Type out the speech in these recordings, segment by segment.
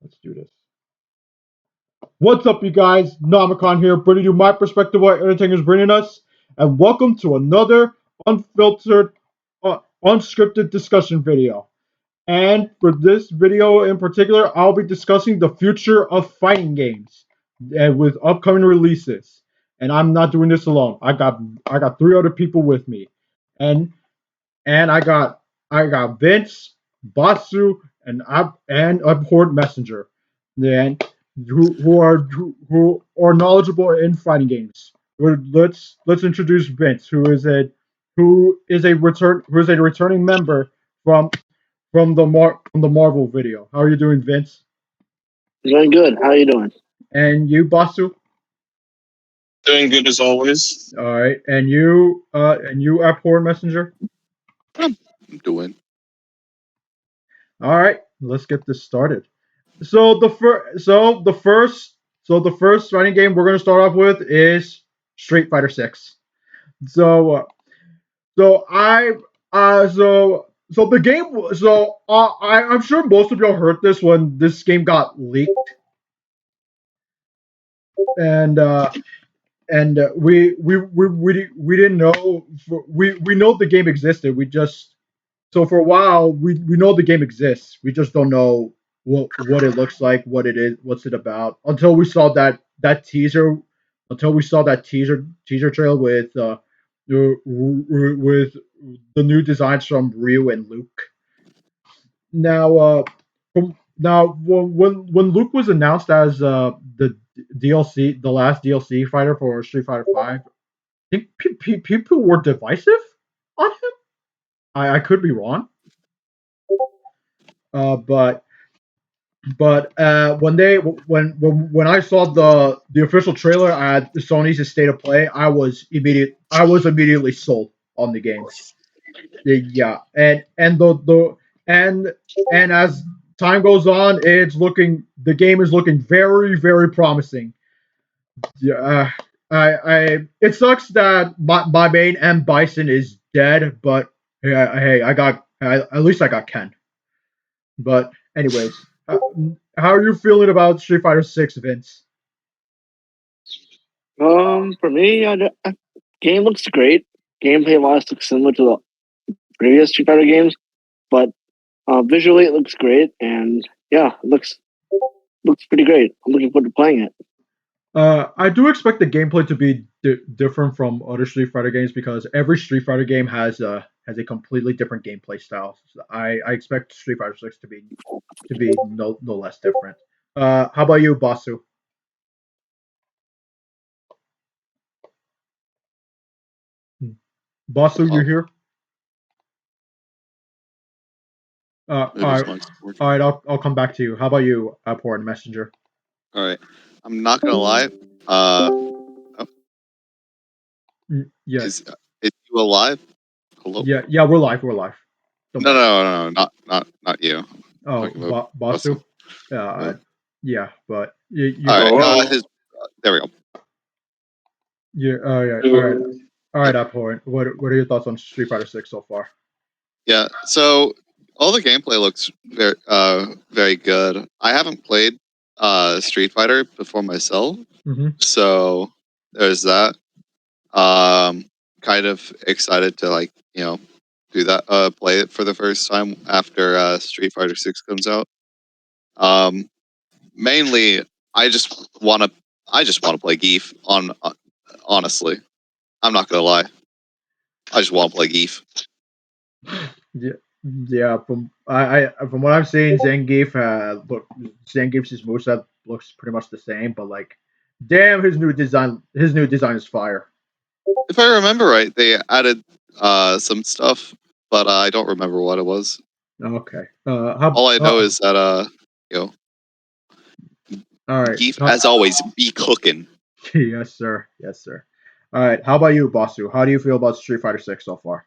Let's do this. What's up, you guys? Namicon here, bringing you my perspective what editing is bringing us, and welcome to another unfiltered, unscripted discussion video. And for this video in particular, I'll be discussing the future of fighting games and with upcoming releases. And I'm not doing this alone. I got three other people with me, and and I got Vince, Basu, and Abhorrent Messenger, and who are knowledgeable in fighting games. Let's introduce Vince, who is a returning member from from the Marvel video. How are you doing, Vince? Doing good. How are you doing? And you, Basu? Doing good as always. All right, and you, Abhorrent Messenger. I'm doing. All right, let's get this started. The first fighting game we're gonna start off with is Street Fighter Six. So so I so the game I'm sure most of y'all heard this when this game got leaked, and we didn't know we know the game existed. We just So for a while, we know the game exists. We just don't know what it looks like, what it is, what's it about. Until we saw that teaser, until we saw that teaser trailer with the new designs from Ryu and Luke. Now, when Luke was announced as the DLC, the last DLC fighter for Street Fighter Five, I think people were divisive on him. I could be wrong. But when I saw the official trailer at Sony's State of Play, I was immediately sold on the game. Yeah, and the and as time goes on, the game is looking very promising. Yeah, it sucks that my main M Bison is dead, but hey, at least I got Ken. But anyways, how are you feeling about Street Fighter Six, Vince? For me, game looks great. Gameplay wise looks similar to the previous Street Fighter games, but visually it looks great, and yeah, it looks pretty great. I'm looking forward to playing it. I do expect the gameplay to be different from other Street Fighter games because every Street Fighter game has a completely different gameplay style. So I expect Street Fighter Six to be no less different. How about you, Basu? Basu, you here? All right, all right. I'll come back to you. How about you, Abhorrent Messenger? All right. I'm not gonna lie. Yeah, Is you alive? Hello. yeah. We're live. We're live. No, not you. Oh, Basu. Yeah. Yeah, but you All right. Oh. There we go. yeah, all right, Abhorrent. What are your thoughts on Street Fighter Six so far? Yeah. So all the gameplay looks very good. I haven't played Street Fighter before myself, so there's that. Kind of excited to do that, play it for the first time after Street Fighter 6 comes out. Mainly I just want to play Geef honestly. I'm not going to lie. I just want to play Geef. Yeah. From what I've seen, Zangief's moveset looks pretty much the same, but like, damn, his new design is fire. If I remember right, they added some stuff, but I don't remember what it was. Okay. All I know is that all right. Geef, as always, be cooking. Yes, sir. Yes, sir. All right. How about you, Basu? How do you feel about Street Fighter Six so far?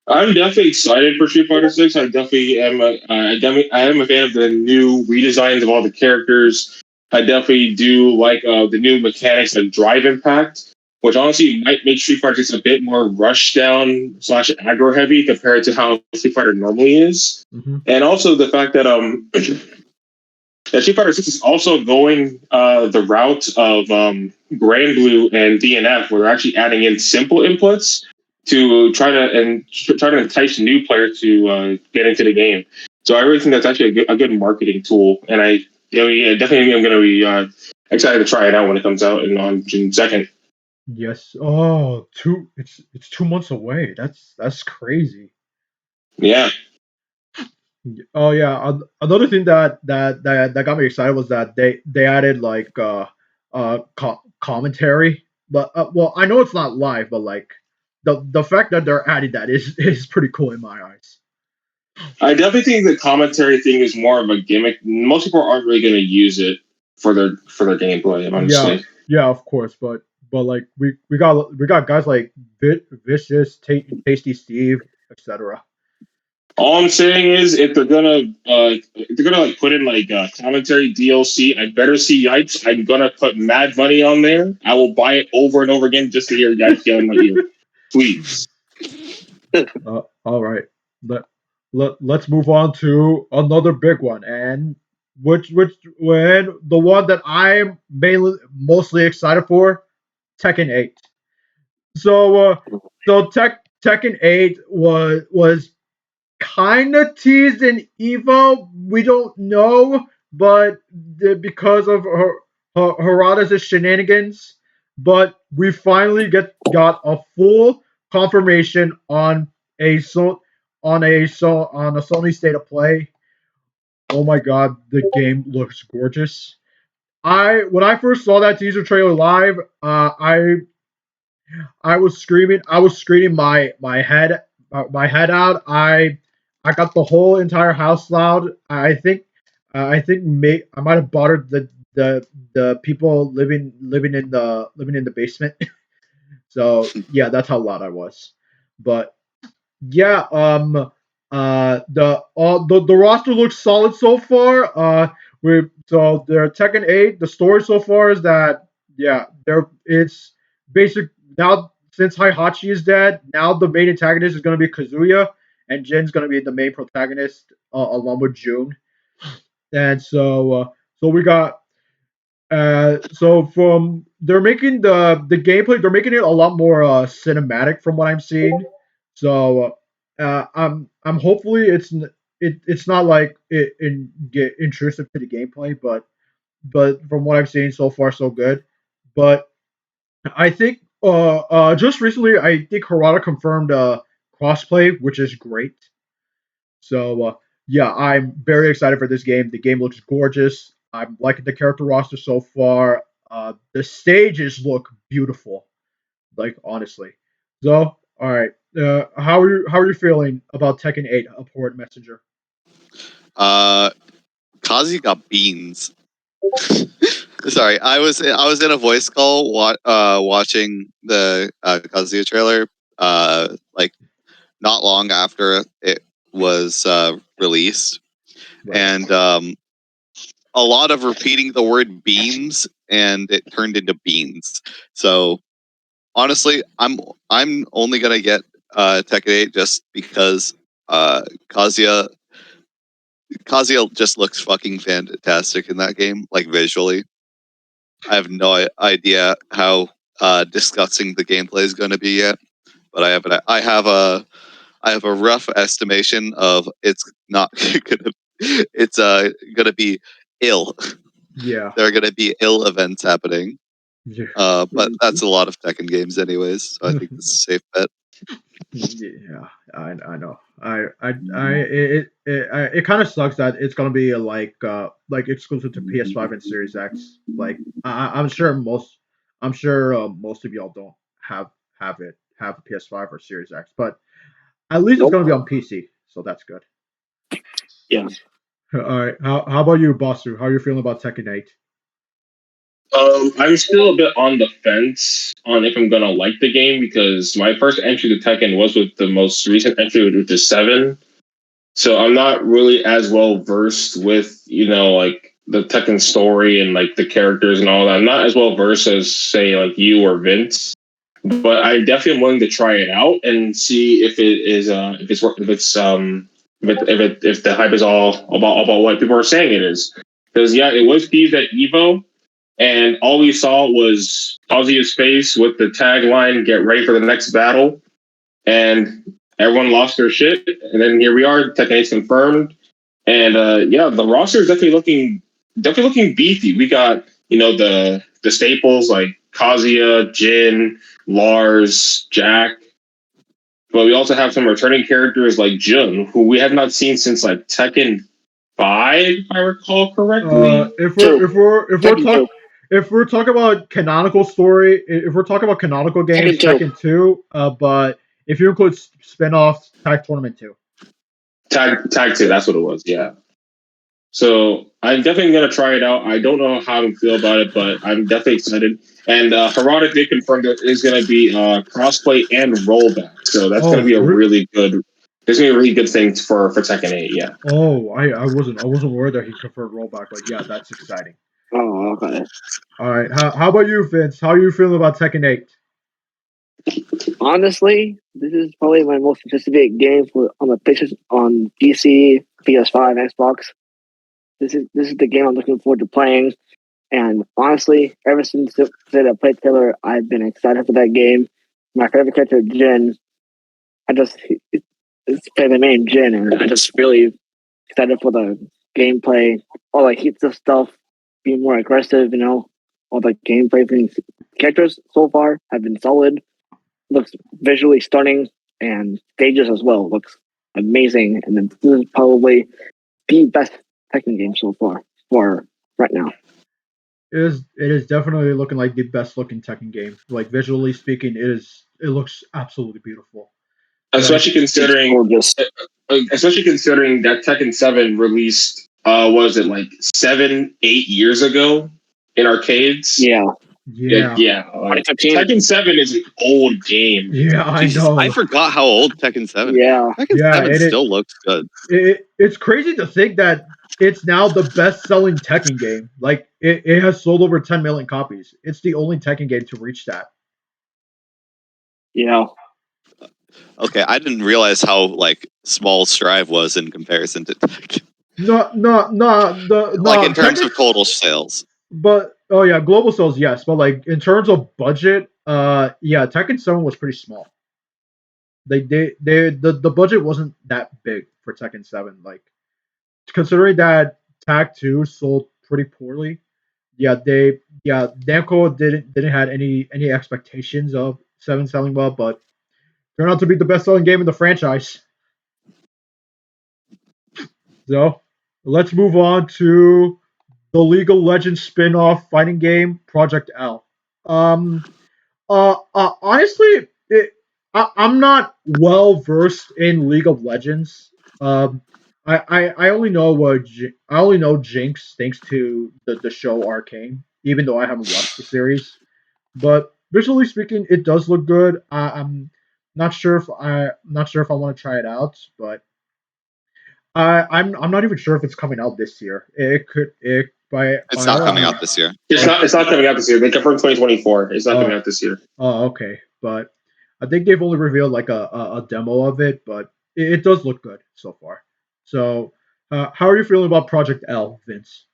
I'm definitely excited for Street Fighter Six. I definitely am. I am a fan of the new redesigns of all the characters. I definitely do like the new mechanics of Drive Impact, which honestly might make Street Fighter 6 a bit more rush down / aggro heavy compared to how Street Fighter normally is. Mm-hmm. And also the fact that Street Fighter 6 is also going the route of Grand Blue and DNF, where they're actually adding in simple inputs to try to entice new players to get into the game. So I really think that's actually a good marketing tool, and I definitely am going to be excited to try it out when it comes out on June 2nd. Yes. Oh, it's 2 months away. That's crazy. Yeah. Oh yeah. Another thing that got me excited was that they added like commentary. But well, I know it's not live, but like the fact that they're adding that is pretty cool in my eyes. I definitely think the commentary thing is more of a gimmick. Most people aren't really going to use it for their gameplay, honestly. Yeah, of course, but like we got guys like Vicious, Tasty Steve, etc. All I'm saying is, if they're gonna like put in like commentary DLC, I better see Yipes. I'm gonna put mad money on there. I will buy it over and over again just to hear Yipes yell in my ear. Please. All right, let's move on to another big one, and when the one that I'm mostly excited for, Tekken 8. So Tekken 8 was kind of teased in Evo. We don't know, but because of Harada's shenanigans, but we finally got a full confirmation on a Sony State of Play. Oh my god, the game looks gorgeous. When I first saw that teaser trailer live, I was screaming. I was screaming my head out. I got the whole entire house loud. I think I might have bothered the people living in the basement. So yeah, that's how loud I was. But yeah, the roster looks solid so far. So their Tekken 8. The story so far is that yeah, it's basic now since Heihachi is dead. Now the main antagonist is going to be Kazuya, and Jin's going to be the main protagonist along with June. And so we got so from they're making the gameplay, they're making it a lot more cinematic from what I'm seeing. So I'm hopefully it's not like get intrusive to the gameplay, but from what I've seen so far so good. But I think just recently I think Harada confirmed crossplay, which is great. So yeah, I'm very excited for this game. The game looks gorgeous. I'm liking the character roster so far. The stages look beautiful, like honestly. So all right, how are you feeling about Tekken 8 Abhorrent Messenger? Kazi got beans. Sorry, I was in a voice call watching the Kazuya trailer like not long after it was released, Right. and a lot of repeating the word beams, and it turned into beans. So honestly, I'm only gonna get Tekken 8 just because Kazuya just looks fucking fantastic in that game, like visually. I have no idea how disgusting the gameplay is going to be yet, but I have a rough estimation of it's not gonna be ill. Yeah. There are gonna be ill events happening. Yeah. But that's a lot of Tekken games, anyways. So I think it's a safe bet. Yeah, I know. It kind of sucks that it's gonna be like exclusive to PS5 and Series X. Like I'm sure most of y'all don't have a PS5 or Series X, but at least it's gonna be on PC, so that's good. Yeah. All right, how about you, Bossu? How are you feeling about Tekken 8? I'm still a bit on the fence on if I'm gonna like the game because my first entry to Tekken was with the most recent entry, which is 7. So I'm not really as well versed with like the Tekken story and like the characters and all that. I'm not as well versed as say like you or Vince, but I definitely am willing to try it out and see if it is if the hype is all about what people are saying it is. Because it was teased at Evo, and all we saw was Kazuya's face with the tagline "Get ready for the next battle," and everyone lost their shit. And then here we are, Tekken 8's confirmed, and the roster is definitely looking beefy. We got the staples like Kazuya, Jin, Lars, Jack. But we also have some returning characters like Jun, who we have not seen since like Tekken 5, if I recall correctly. If we're talking about canonical story, if we're talking about canonical games, Tekken 2. But if you include spin-offs, Tag Tournament 2. Tag 2, that's what it was. Yeah. So I'm definitely gonna try it out. I don't know how I feel about it, but I'm definitely excited. And Harada did confirm that it's gonna be crossplay and rollback. So that's gonna be a really good. There's gonna be a really good thing for Tekken 8. Yeah. Oh, I wasn't aware that he confirmed rollback, but yeah, that's exciting. Oh, okay. All right. How about you, Vince? How are you feeling about Tekken 8? Honestly, this is probably my most anticipated game on the PlayStation, on PC, PS5, Xbox. This is the game I'm looking forward to playing. And honestly, ever since I played trailer, I've been excited for that game. My favorite character, Jin. It's play the main Jin, and I just really excited for the gameplay. All the heats of stuff, being more aggressive. All the gameplay things. Characters so far have been solid. Looks visually stunning, and stages as well looks amazing. And then this is probably the best Tekken game so far for right now. It is definitely looking like the best looking Tekken game. Like visually speaking, it looks absolutely beautiful. Especially considering that Tekken 7 released was it like 7-8 years ago in arcades? Yeah. Tekken 7 is an old game. Yeah, I know. I forgot how old Tekken 7 is. Tekken 7 still looks good. It's crazy to think that it's now the best-selling Tekken game. Like, it has sold over 10 million copies. It's the only Tekken game to reach that. Yeah. Okay, I didn't realize how, small Strive was in comparison to Tekken. No. In terms of total sales. But, global sales, yes. But, in terms of budget, Tekken 7 was pretty small. The budget wasn't that big for Tekken 7. Considering that Tag 2 sold pretty poorly, Namco didn't have any expectations of 7 selling well, but turned out to be the best selling game in the franchise. So let's move on to the League of Legends spin-off fighting game, Project L. Honestly, I'm not well versed in League of Legends. I only know Jinx thanks to the show Arcane, even though I haven't watched the series. But visually speaking, it does look good. I'm not sure if I want to try it out, but I'm not even sure if it's coming out this year. It's not coming out this year. It's not coming out this year. They confirmed 2024. It's not coming out this year. Oh, okay. But I think they've only revealed a demo of it, but it does look good so far. So, how are you feeling about Project L, Vince?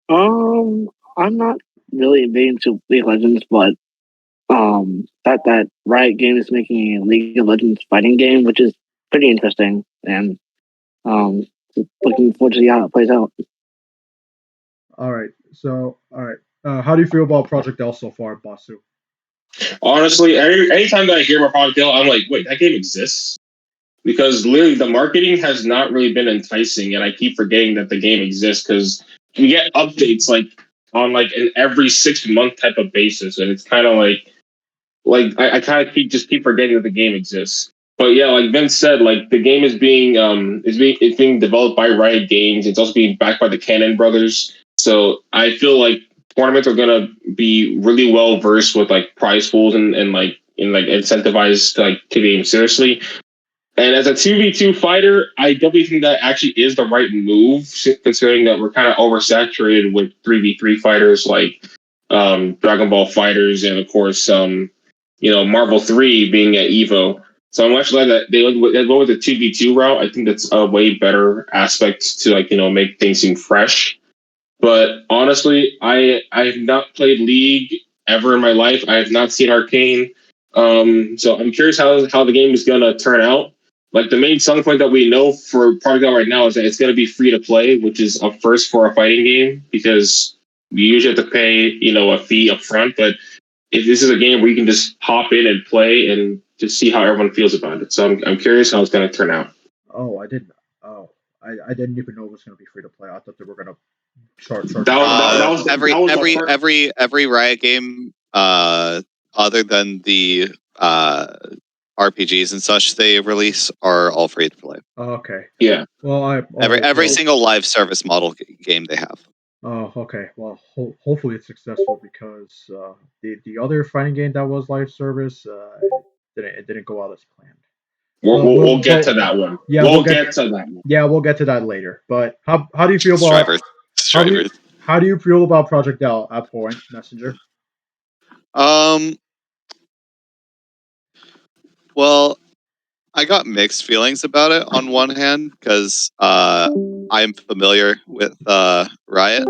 I'm not really big into League of Legends, but that Riot Game is making a League of Legends fighting game, which is pretty interesting, and looking forward to see how it plays out. All right. How do you feel about Project L so far, Basu? Honestly, anytime that I hear about Project L, I'm like, wait, that game exists? Because literally the marketing has not really been enticing, and I keep forgetting that the game exists because we get updates on an every 6-month type of basis, and it's kind of I kind of keep forgetting that the game exists. But yeah, like Vince said, the game is being developed by Riot Games. It's also being backed by the Cannon brothers. So I feel like tournaments are gonna be really well versed with prize pools and incentivized to take the game seriously. And as a 2v2 fighter, I definitely think that actually is the right move, considering that we're kind of oversaturated with 3v3 fighters like Dragon Ball Fighters and of course Marvel 3 being at Evo. So I'm actually glad that they go with the 2v2 route. I think that's a way better aspect to make things seem fresh. But honestly, I have not played League ever in my life. I have not seen Arcane. So I'm curious how the game is gonna turn out. Like the main selling point that we know for Project L right now is that it's gonna be free to play, which is a first for a fighting game because you usually have to pay a fee up front. But if this is a game where you can just hop in and play and just see how everyone feels about it, so I'm curious how it's gonna turn out. Oh, I didn't. Oh, I didn't even know it was going to be free to play. I thought they were going to charge. Every Riot game, other than the RPGs and such they release, are all free to play. Okay. Yeah. Well, every single live service model game they have. Oh, okay. Well, hopefully it's successful because the other fighting game that was live service it didn't go out as planned. We'll get to that one. Yeah, we'll get to that one. Yeah, we'll get to that later. But how do you feel about Strivers? How do you feel about Project L at Point Messenger? Well, I got mixed feelings about it on one hand because I'm familiar with Riot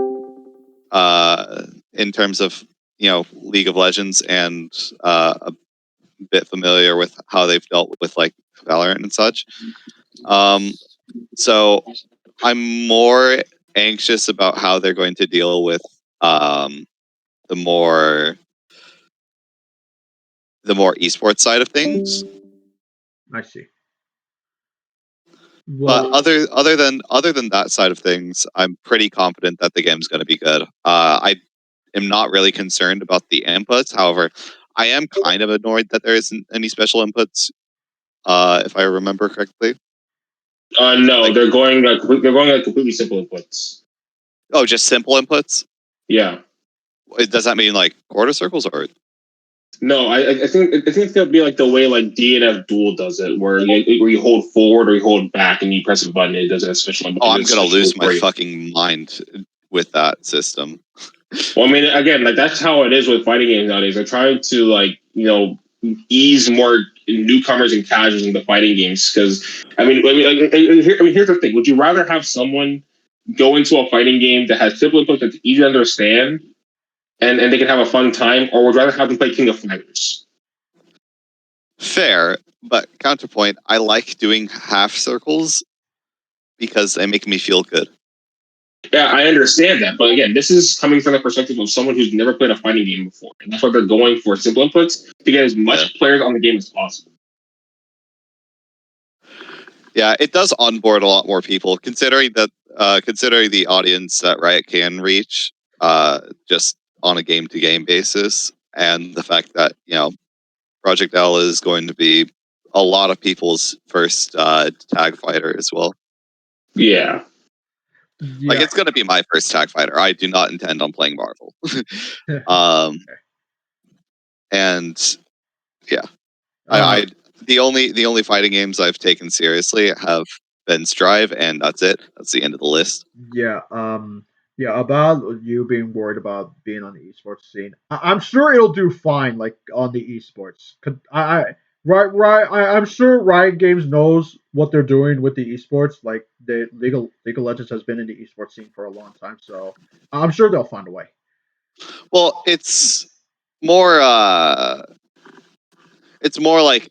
in terms of League of Legends and a bit familiar with how they've dealt with like Valorant and such. So I'm more anxious about how they're going to deal with the more esports side of things. I see. But other than that side of things, I'm pretty confident that the game's going to be good. I am not really concerned about the inputs. However, I am kind of annoyed that there isn't any special inputs. If I remember correctly. No, they're going completely simple inputs. Oh, just simple inputs? Yeah. Does that mean like quarter circles or? No, I think it's gonna be like the way like DNF Duel does it, where you hold forward or you hold back and you press a button. It does a special. Oh, I'm gonna lose my fucking mind with that system. Well, I mean, again, like that's how it is with fighting games nowadays. They're trying to ease more newcomers and casuals into fighting games because here's the thing: would you rather have someone go into a fighting game that has simple inputs that's easy to understand? And they can have a fun time, or would rather have them play King of Fighters? Fair, but counterpoint, I like doing half circles because they make me feel good. Yeah, I understand that, but again, this is coming from the perspective of someone who's never played a fighting game before, and that's why they're going for simple inputs to get as much players on the game as possible. Yeah, it does onboard a lot more people, considering the audience that Riot can reach, just on a game-to-game basis, and the fact that Project L is going to be a lot of people's first tag fighter as well. Yeah. Like it's going to be my first tag fighter. I do not intend on playing Marvel. And yeah, I the only fighting games I've taken seriously have been Strive, and that's it. That's the end of the list. Yeah. Yeah. About you being worried about being on the esports scene, I'm sure it'll do fine. Like on the esports, I'm sure Riot Games knows what they're doing with the esports. Like the League of Legends has been in the esports scene for a long time, so I'm sure they'll find a way. Well, it's more like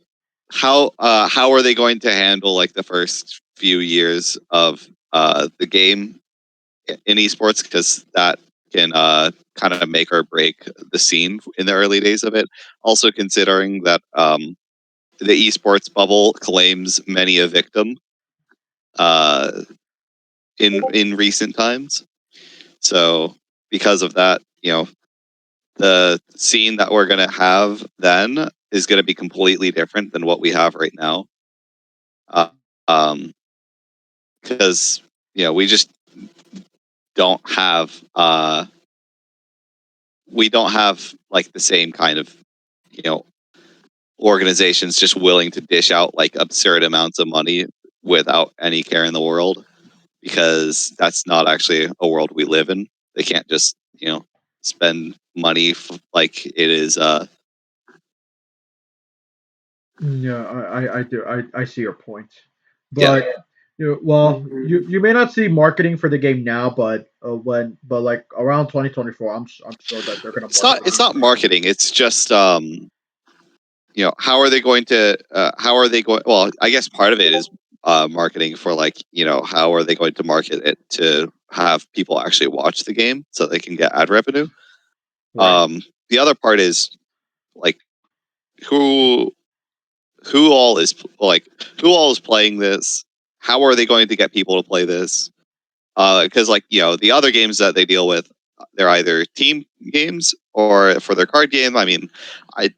how are they going to handle like the first few years of the game in esports, because that can kind of make or break the scene in the early days of it. Also considering that the esports bubble claims many a victim in recent times. So because of that, the scene that we're going to have then is going to be completely different than what we have right now. Because we just don't have like the same kind of organizations just willing to dish out like absurd amounts of money without any care in the world, because that's not actually a world we live in. They can't just spend money like it is Yeah, I do. I see your point, Yeah. but well, Mhm. you may not see marketing for the game now, but like around 2024, I'm sure that they're gonna It's market not the it's game not for you. marketing. It's just how are they going to how are they going well, I guess part of it is marketing for like, how are they going to market it to have people actually watch the game so they can get ad revenue. Right. The other part is like who who all is like who all is playing this? How are they going to get people to play this? Because the other games that they deal with, they're either team games or for their card game. I mean, I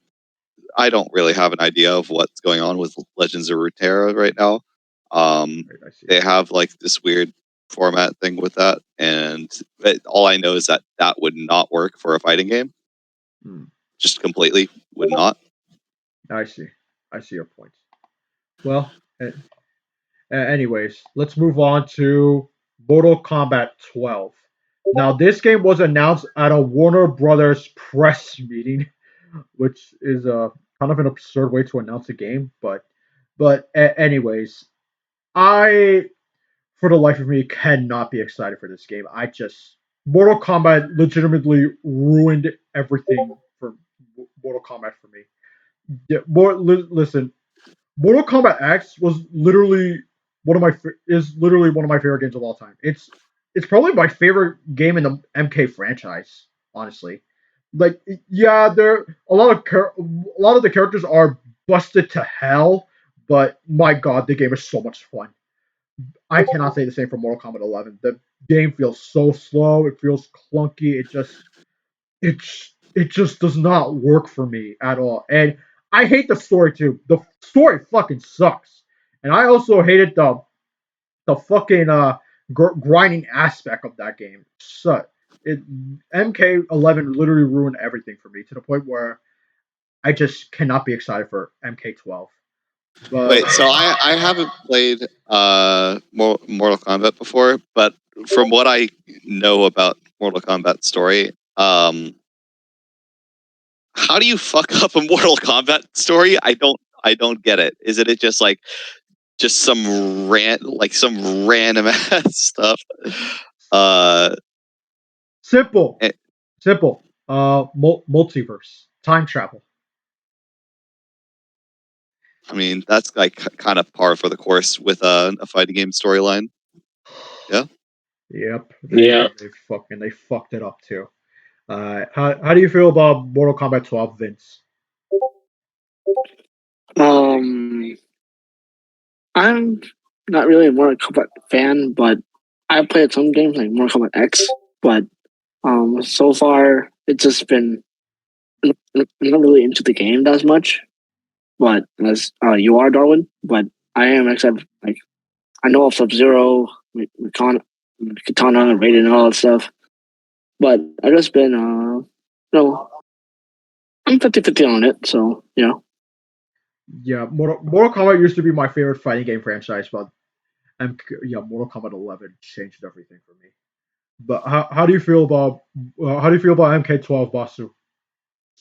I don't really have an idea of what's going on with Legends of Runeterra right now. Right, I see. They have like this weird format thing with that, and all I know is that that would not work for a fighting game. Hmm, Just completely would not. I see. I see your point. Well, anyways, let's move on to Mortal Kombat 12. Now, this game was announced at a Warner Brothers press meeting, which is a kind of an absurd way to announce a game. But anyways, I for the life of me cannot be excited for this game. I just Mortal Kombat legitimately ruined everything for Mortal Kombat for me. Yeah, listen, Mortal Kombat X was literally literally one of my favorite games of all time. It's probably my favorite game in the MK franchise, honestly. Like, yeah, there a lot of the characters are busted to hell, but my god, the game is so much fun. I cannot say the same for Mortal Kombat 11. The game feels so slow. It feels clunky. It just does not work for me at all. And I hate the story too. The story fucking sucks. And I also hated the fucking grinding aspect of that game. So it MK11 literally ruined everything for me to the point where I just cannot be excited for MK12. But Wait, so I haven't played Mortal Kombat before, but from what I know about Mortal Kombat story, how do you fuck up a Mortal Kombat story? I don't get it. Is it just like just some random ass stuff? Uh, simple, eh, simple. Multiverse, time travel. I mean that's like kind of par for the course with a fighting game storyline. Yeah. Yep, Yeah. they fucked it up too. How do you feel about Mortal Kombat 12, Vince? Um, I'm not really a Mortal Kombat fan, but I've played some games like Mortal Kombat X. But so far it's just been I'm not really into the game that much. But as you are, Darwin. But I am except like I know of Sub Zero, Katana, Raiden, and all that stuff. But I've just been I'm 50-50 on it. So Yeah, Mortal Kombat used to be my favorite fighting game franchise, but yeah, Mortal Kombat 11 changed everything for me. But how do you feel about MK12, Basu?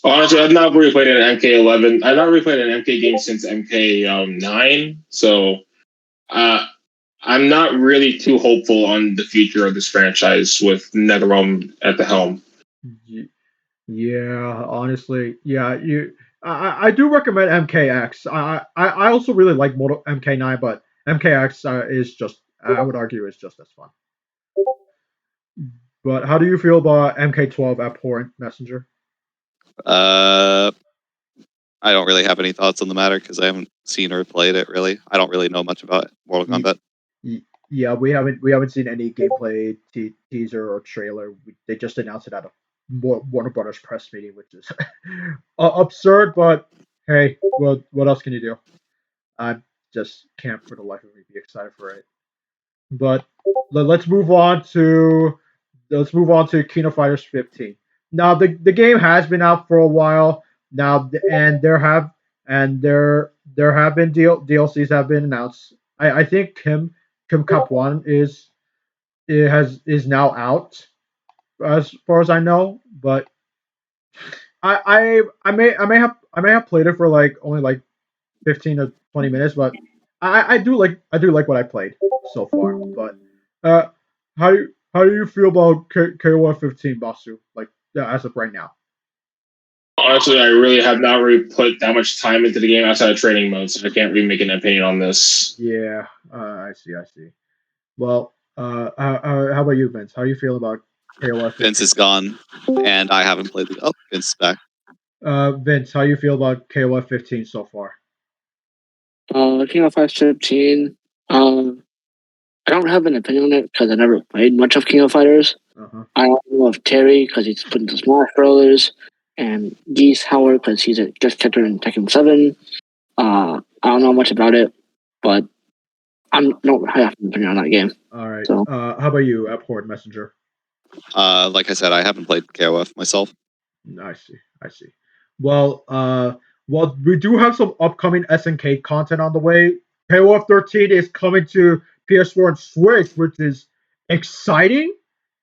Honestly, I've not really played an MK11. I've not really played an MK game since MK 9. So uh, I'm not really too hopeful on the future of this franchise with NetherRealm at the helm. Yeah, honestly, yeah, I do recommend MKX. I also really like Mortal MK9, but MKX is just I would argue is just as fun. But how do you feel about MK12 Abhorrent Messenger? Uh, I don't really have any thoughts on the matter because I haven't seen or played it. Really, I don't really know much about Mortal Ye- Kombat. Yeah, we haven't seen any gameplay teaser or trailer. They just announced it at a Warner Brothers press meeting, which is absurd. But hey, what else can you do? I just can't for the life of me be excited for it. But let's move on to Kino Fighters 15. Now the game has been out for a while now, and there have been DLCs have been announced. I think Kim Cup One is now out as far as I know, but I may have played it for like only like 15 to 20 minutes, but I do like what I played so far. But how do you feel about KOF 15, Basu? Like as of right now? Honestly, I really have not really put that much time into the game outside of training mode, so I can't really make an opinion on this. Yeah, I see. Well, how about you, Vince? How you feel about KOF 15? Vince is gone, and I haven't played the. Oh, Vince is back. Vince, how you feel about KOF 15 so far? King of Fighters 15. I don't have an opinion on it because I never played much of King of Fighters. Uh-huh. I don't know of Terry because he's put into Smash Brothers, and Geese Howard because he's a guest character in Tekken 7. I don't know much about it, but I don't have an opinion on that game. All right. So. How about you, Abhorred Messenger? Like I said, I haven't played KOF myself. I see. Well, we do have some upcoming SNK content on the way. KOF 13 is coming to PS4 and Switch, which is exciting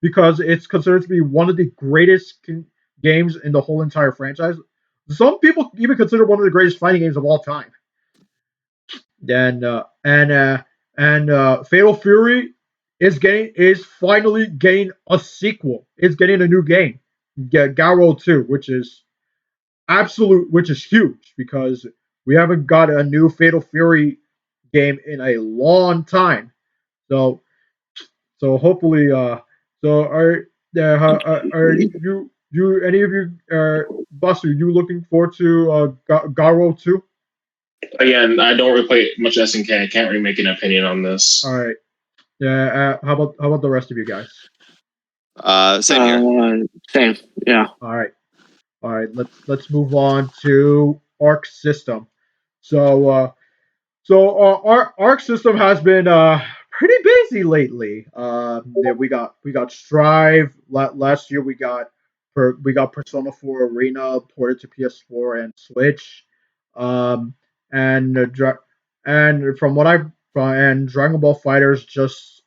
because it's considered to be one of the greatest games in the whole entire franchise. Some people even consider one of the greatest fighting games of all time. Then Fatal Fury is finally getting a sequel. It's getting a new game, Garo 2, which is huge because we haven't got a new Fatal Fury game in a long time. So hopefully so are you any of you Buster, you looking forward to Garo 2? Again, I don't really play much SNK. I can't really make an opinion on this. All right. Yeah. How about the rest of you guys? Same here. Same. Yeah. All right. Let's move on to Arc System. So our Arc System has been pretty busy lately. We got Strive last year. We got Persona 4 Arena ported to PS4 and Switch. Um, and and from what I and Dragon Ball Fighters just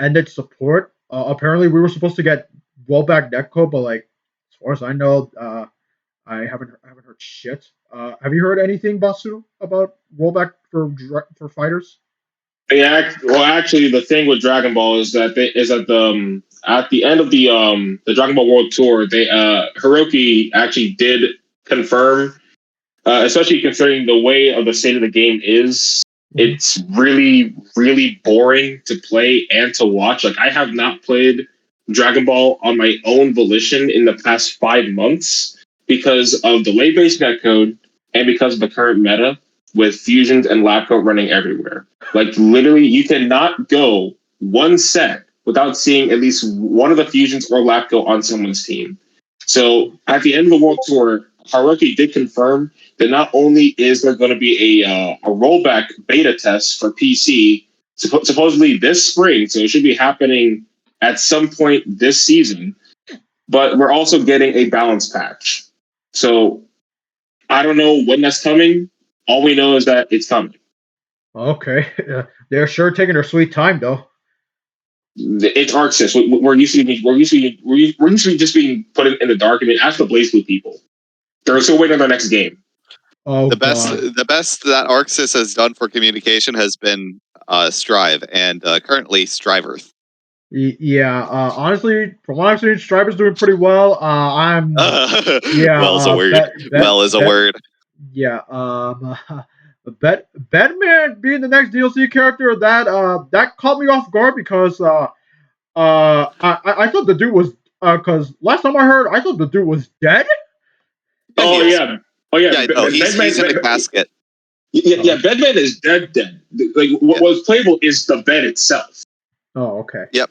ended support. Apparently, we were supposed to get rollback netcode, but like as far as I know, I haven't heard shit. Have you heard anything, Basu, about rollback for fighters? Yeah, well, actually, the thing with Dragon Ball is that at the end of the Dragon Ball World Tour, Hiroki actually did confirm, especially considering the way of the state of the game is. It's really, really boring to play and to watch. Like, I have not played Dragon Ball on my own volition in the past 5 months because of the lay-based netcode and because of the current meta with fusions and lab coat running everywhere. Like, literally, you cannot go one set without seeing at least one of the fusions or lab coat on someone's team. So at the end of the World Tour, Haruki did confirm that not only is there going to be a rollback beta test for PC supposedly this spring, so it should be happening at some point this season, but we're also getting a balance patch. So I don't know when that's coming. All we know is that it's coming. Okay, they're sure taking their sweet time though. It's Arxis. We're usually just being put in the dark. I mean, ask the Blaze Blue people. They're still waiting on their next game. Oh, the best that Arxis has done for communication has been Strive and currently Strive Earth. Yeah, honestly, from what I've seen, Strive is doing pretty well. Well is a word. Well is a word. Yeah, Batman being the next DLC character that caught me off guard because I thought the dude was because last time I heard I thought the dude was dead. Oh yeah. Yeah, no, he's in a casket. Yeah, Bedman is dead. Like what's playable is the bed itself. Oh, okay. Yep.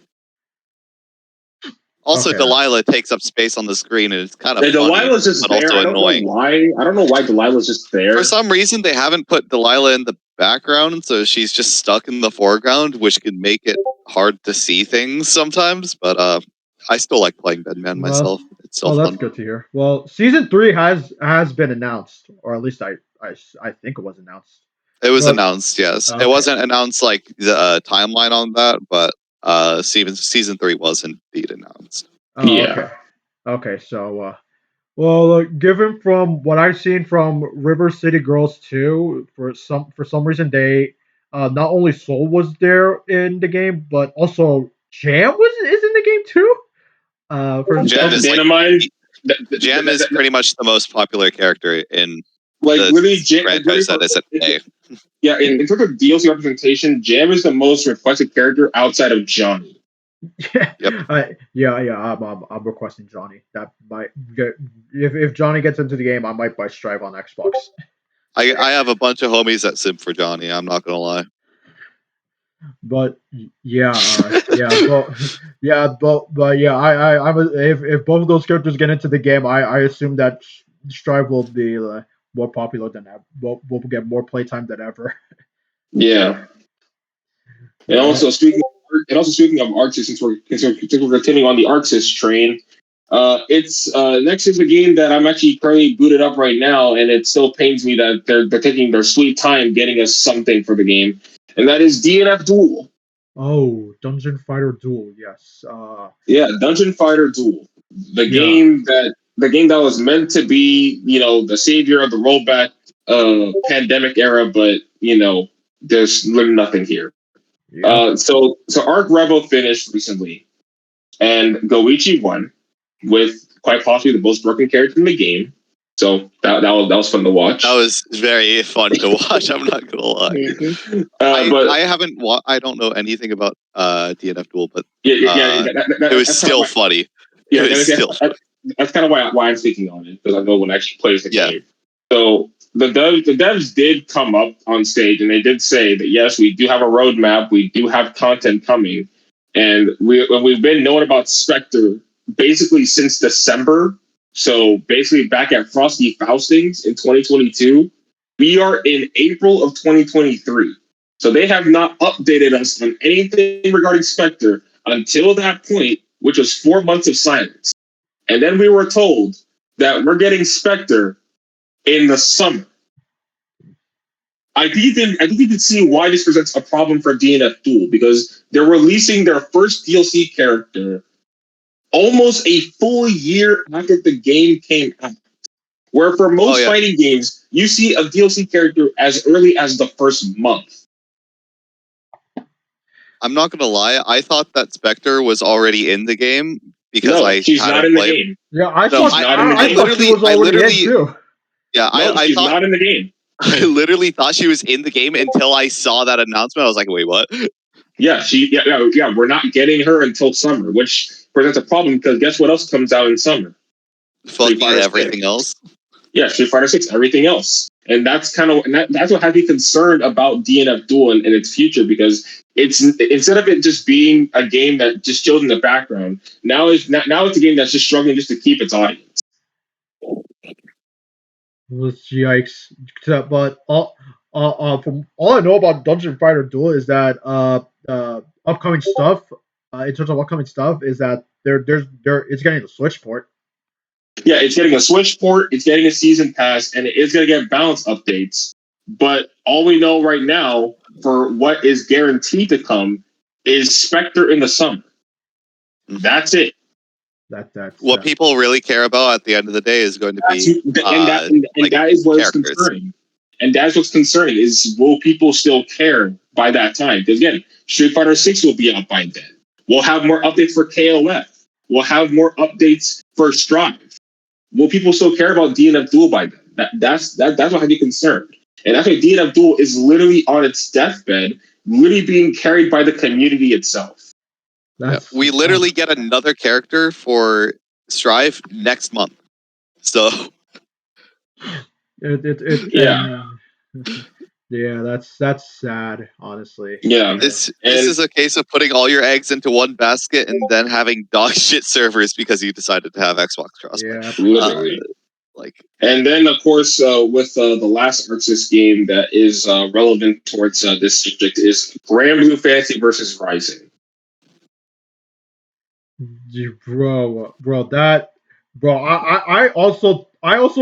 Also, okay. Delilah takes up space on the screen, and it's kind of Delilah's just there. Also annoying. I don't know why Delilah's just there. For some reason, they haven't put Delilah in the background, so she's just stuck in the foreground, which can make it hard to see things sometimes. But I still like playing Bedman myself. It's still fun. That's good to hear. Well, season 3 has been announced, or at least I think it was announced. It was announced, yes. Okay. It wasn't announced like the timeline on that, but season 3 was indeed announced. Oh, yeah. Okay. So Well, given from what I've seen from River City Girls 2, for some reason they not only Soul was there in the game, but also Jam is in the game too. For Jam some is like Dynamite. Jam is pretty much the most popular character in Like the really, franchise that is at play. Yeah, in terms of DLC representation, Jam is the most requested character outside of Johnny. Yep. I'm requesting Johnny. That might get, if Johnny gets into the game, I might buy Strive on Xbox. I have a bunch of homies that simp for Johnny. I'm not gonna lie. But yeah, if both of those characters get into the game, I assume that Strive will be more popular than ever. Will get more playtime than ever. Yeah, and also speaking of Arxis, since we're continuing on the Arxis train, it's next is a game that I'm actually currently booted up right now, and it still pains me that they're taking their sweet time getting us something for the game, and that is DNF Duel. Oh, Dungeon Fighter Duel, yes. Yeah, Dungeon Fighter Duel, Yeah, the game that was meant to be, the savior of the rollback pandemic era, but there's literally nothing here. yeah. So Arc Rebel finished recently, and Goichi won with quite possibly the most broken character in the game. So that was fun to watch. That was very fun to watch. I'm not gonna lie. But I haven't. I don't know anything about DNF Duel, but yeah, it was still funny. Yeah, It was still funny. that's kind of why I'm speaking on it, because I know when I actually plays the Yeah. game. So the devs did come up on stage and they did say that yes, we do have a roadmap, we do have content coming, and we've been knowing about Spectre basically since December. So basically back at Frosty Faustings in 2022, we are in April of 2023. So they have not updated us on anything regarding Spectre until that point, which was 4 months of silence. And then we were told that we're getting Spectre in the summer. I think you can see why this presents a problem for DNF Duel, because they're releasing their first DLC character almost a full year after the game came out. Where for most fighting games, you see a DLC character as early as the first month. I'm not gonna lie. I thought that Spectre was already in the game because she's not in the game. Yeah, I thought she was already in too. Yeah, she's thought, not in the game. I literally thought she was in the game until I saw that announcement. I was like, wait, what? Yeah, we're not getting her until summer, which presents a problem because guess what else comes out in summer? Fucking everything else. Yeah, Street Fighter 6, everything else. And that's that's what has me concerned about DNF Duel and its future, because it's instead of it just being a game that just chills in the background, now it's a game that's just struggling just to keep its audience. Yikes! But from all I know about Dungeon Fighter Duel is that upcoming stuff, in terms of upcoming stuff, is that it's getting a Switch port. Yeah, it's getting a Switch port, it's getting a season pass, and it is going to get balance updates. But all we know right now for what is guaranteed to come is Spectre in the summer. That's it. That's what people really care about at the end of the day is going to be that is what's concerning. And that's what's concerning is, will people still care by that time? Because again, Street Fighter 6 will be out by then. We'll have more updates for KOF. We'll have more updates for Strive. Will people still care about DNF Duel by then? That's what I'd be concerned. And that's why DNF Duel is literally on its deathbed, literally being carried by the community itself. We literally get another character for Strive next month. So yeah, that's sad, honestly. Yeah, this is a case of putting all your eggs into one basket and then having dog shit servers because you decided to have Xbox crossplay. Yeah, literally. And then of course with the last Arxis game that is relevant towards this subject is Grand Blue Fantasy versus Rising. I also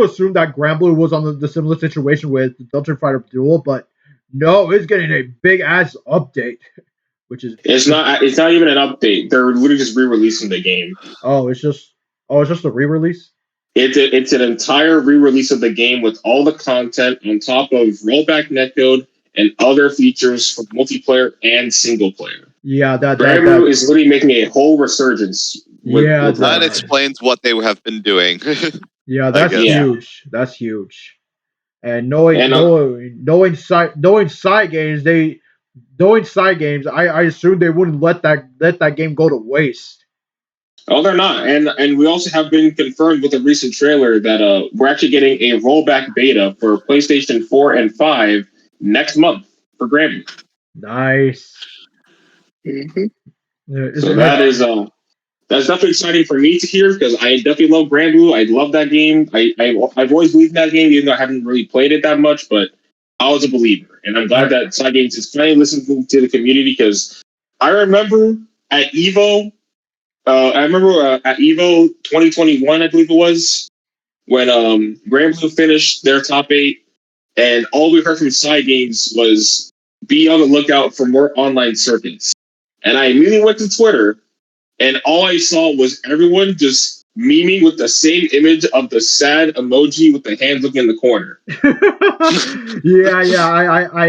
assumed that Grand Blue was on the similar situation with Dungeon Fighter Duel, but no, it's getting a big ass update, which is it's not even an update. They're literally just re-releasing the game. It's just a re-release. It's an entire re-release of the game with all the content on top of rollback netcode and other features for multiplayer and single player. Yeah, Grand Blue is literally making a whole resurgence. That explains what they have been doing. Yeah, that's huge. That's huge. And knowing side games, I assume they wouldn't let that game go to waste. Oh, they're not, and we also have been confirmed with a recent trailer that we're actually getting a rollback beta for PlayStation 4 and 5 next month for Grand Blue. Nice. Mm-hmm. So that's definitely exciting for me to hear because I definitely love Grand Blue. I love that game. I've always believed in that game, even though I haven't really played it that much. But I was a believer, and I'm glad that Side Games is finally listening to the community because I remember at Evo. At Evo 2021, I believe it was, when Grand Blue finished their top 8, and all we heard from Side Games was be on the lookout for more online circuits. And I immediately went to Twitter, and all I saw was everyone just memeing with the same image of the sad emoji with the hands looking in the corner. I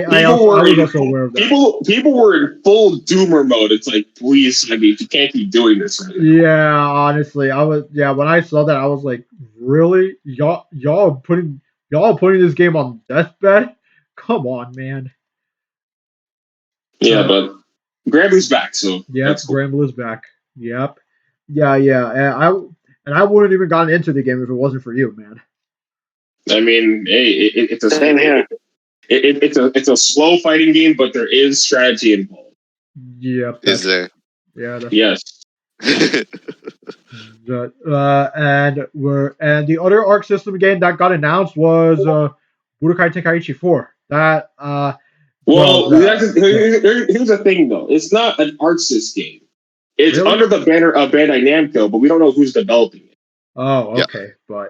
was also aware of that. People were in full doomer mode. It's like, please, I mean, you can't keep doing this right now. Yeah, honestly, when I saw that, I was like, really? Y'all putting this game on deathbed? Come on, man. Yeah, but Grand Blue's back, so yep, cool. Grand Blue's back. Yep. Yeah, and I wouldn't even gotten into the game if it wasn't for you, man. I mean, hey, it's a same here. It's a slow fighting game, but there is strategy involved. Yep. Is there? Yeah. Yes. And the other Arc System game that got announced was Budokai Tenkaichi 4. That here's the thing though. It's not an Arc Sys game. It's really? under the banner of Bandai Namco, but we don't know who's developing it. Oh, okay, yeah.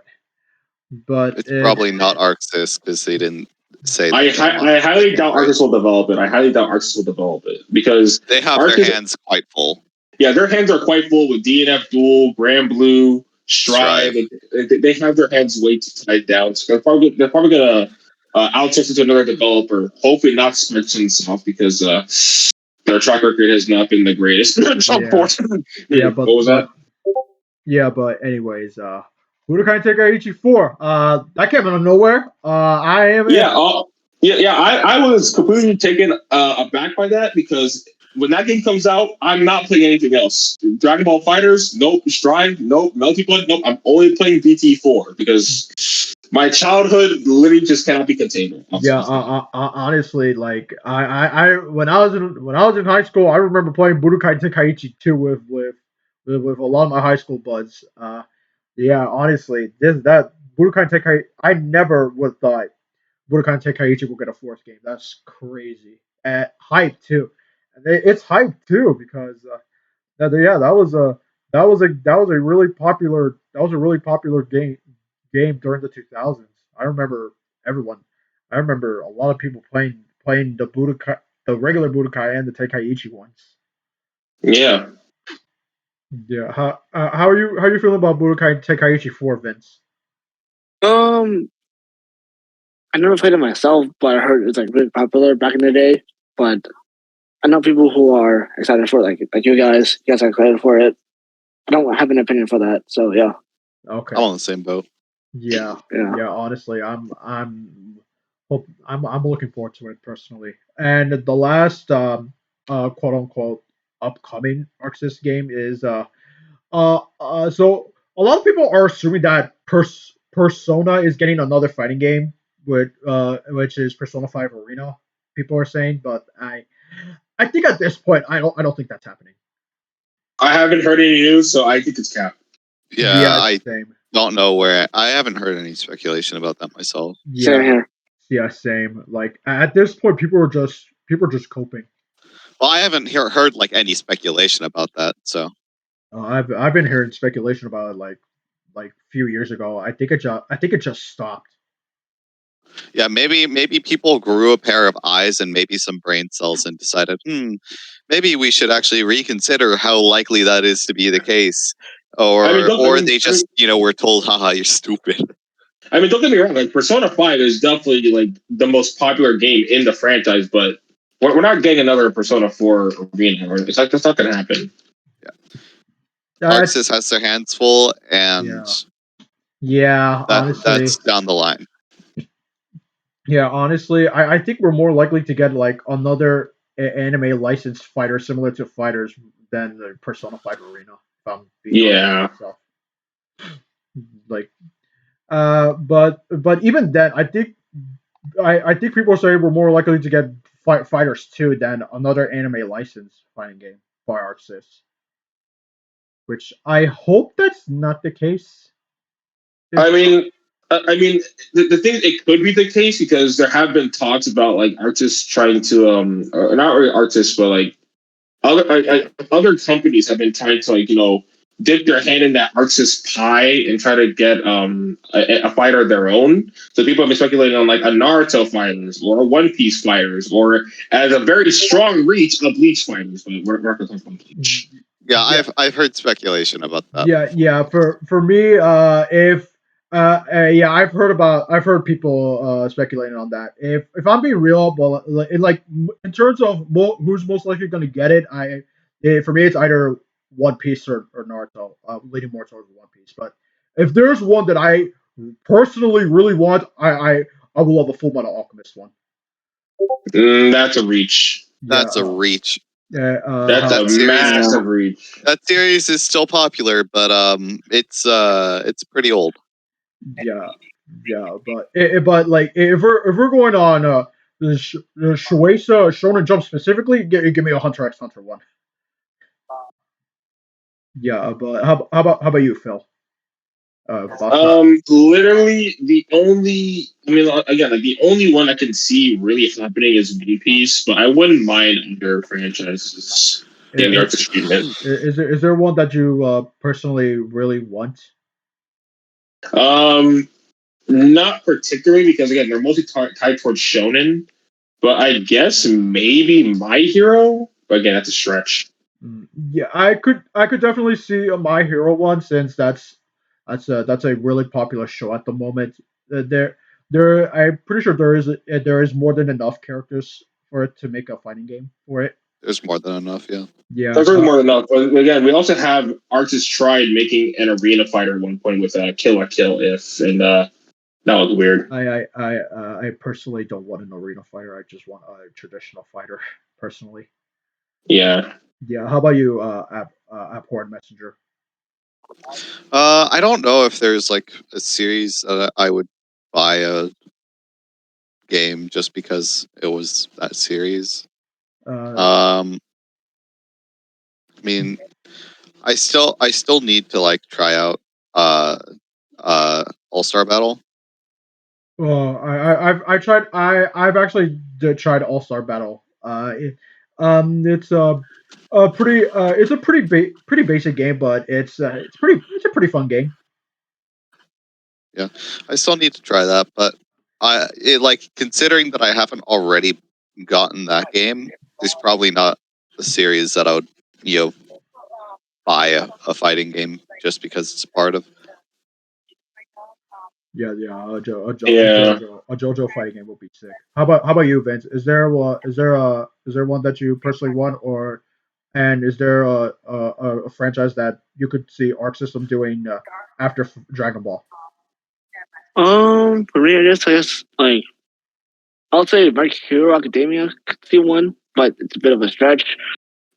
but it's probably not Arc Sys because they didn't say. I highly doubt Arc Sys will develop it. Because they have their hands quite full. Yeah, their hands are quite full with DNF Duel, Grand Blue, Strive. They have their hands way too tied down. So they're probably gonna outsource it to another developer. Hopefully not Spencersoft because their track record has not been the greatest. Yeah, but what was that? Yeah, but anyways, Budokai Tenkaichi 4. That came out of nowhere. I was completely taken aback by that because when that game comes out, I'm not playing anything else. Dragon Ball Fighters, nope. Strive, nope. Melty Blood, nope. I'm only playing BT4 because my childhood literally just cannot be contained. Yeah, honestly, like I when I was in high school, I remember playing Budokai Tenkaichi 2 with a lot of my high school buds. Yeah, honestly, that Budokai Tenkaichi, I never would have thought Budokai Tenkaichi will get a 4th game. That's crazy. Hype too. And it's hype too because that was a really popular game during the 2000s. I remember a lot of people playing the regular Budokai and the Tenkaichi ones. Yeah. Yeah. How are you feeling about Budokai Tenkaichi 4, Vince? I never played it myself, but I heard it's like really popular back in the day. But I know people who are excited for it, like you guys. You guys are excited for it. I don't have an opinion for that, so yeah. Okay. I'm on the same boat. Yeah. Honestly, I'm looking forward to it personally. And the last quote unquote upcoming Arc Sys game is so a lot of people are assuming that Persona is getting another fighting game with which is Persona 5 Arena. People are saying, but I think at this point I don't think that's happening. I haven't heard any news, so I think it's capped. Yeah, I don't know where. I haven't heard any speculation about that myself. Same here. Yeah, same. Like at this point, people are just coping. Well, I haven't heard like any speculation about that. So I've been hearing speculation about it like a few years ago. I think it just stopped. Yeah, maybe people grew a pair of eyes and maybe some brain cells and decided, maybe we should actually reconsider how likely that is to be the case. or I mean, they just were told, haha, you're stupid. I mean, don't get me wrong. Like Persona 5 is definitely like the most popular game in the franchise, but we're not getting another Persona 4 arena. It's like that's not going to happen. Arxis has their hands full, and honestly, that's down the line. Yeah, honestly, I think we're more likely to get like another anime licensed fighter similar to Fighters than the Persona 5 Arena. If I'm being honest with myself. Like, but even then, I think people say we're more likely to get Fighters 2 than another anime licensed fighting game by Arxis. Which I hope that's not the case. I mean, the thing it could be the case because there have been talks about like artists trying to or not really artists, but like other companies have been trying to dip their hand in that artist pie and try to get a fighter of their own. So people have been speculating on like a Naruto fighters or a One Piece fighters or as a very strong reach of Bleach fighters. But we're not going to talk about Bleach. Yeah, I've heard speculation about that. Yeah. For me, if I've heard people speculating on that. If I'm being real, but in terms of who's most likely going to get it, for me it's either One Piece or Naruto, leaning more towards One Piece. But if there's one that I personally really want, I will love the Full Metal Alchemist one. That's a reach. That's a reach. That's a massive reach. That series is still popular, but it's pretty old. Yeah, but like if we're going on the Shueisha Shonen Jump specifically, give me a Hunter x Hunter one. Yeah, but how about you, Phil? Literally the only, again, like the only one I can see really happening is One Piece, but I wouldn't mind other franchises getting the artist treatment. Is there one that you personally really want? Not particularly because again they're mostly tied towards shonen, but I guess maybe My Hero. But again, that's a stretch. Yeah, I could definitely see a My Hero one since that's a really popular show at the moment. I'm pretty sure there is more than enough characters for it to make a fighting game for it. There's more than enough, yeah. Yeah, there's more than enough. But again, we also have artists tried making an arena fighter at one point with Kill la Kill If, and that was weird. I personally don't want an arena fighter. I just want a traditional fighter personally. Yeah. Yeah. How about you, Abhorrent Messenger? I don't know if there's like a series that I would buy a game just because it was that series. I mean, I still need to like try out All-Star Battle. Well, I've actually tried All Star Battle. It's a pretty basic game, but it's a pretty fun game. Yeah, I still need to try that, but considering that I haven't already gotten that game, there's probably not a series that I would buy a fighting game just because it's part of. Yeah, a JoJo fighting game would be sick. How about you, Vince? Is there one that you personally want, and is there a franchise that you could see Arc System doing after Dragon Ball? For me, I guess like I'll say My Hero Academia could see one, but it's a bit of a stretch.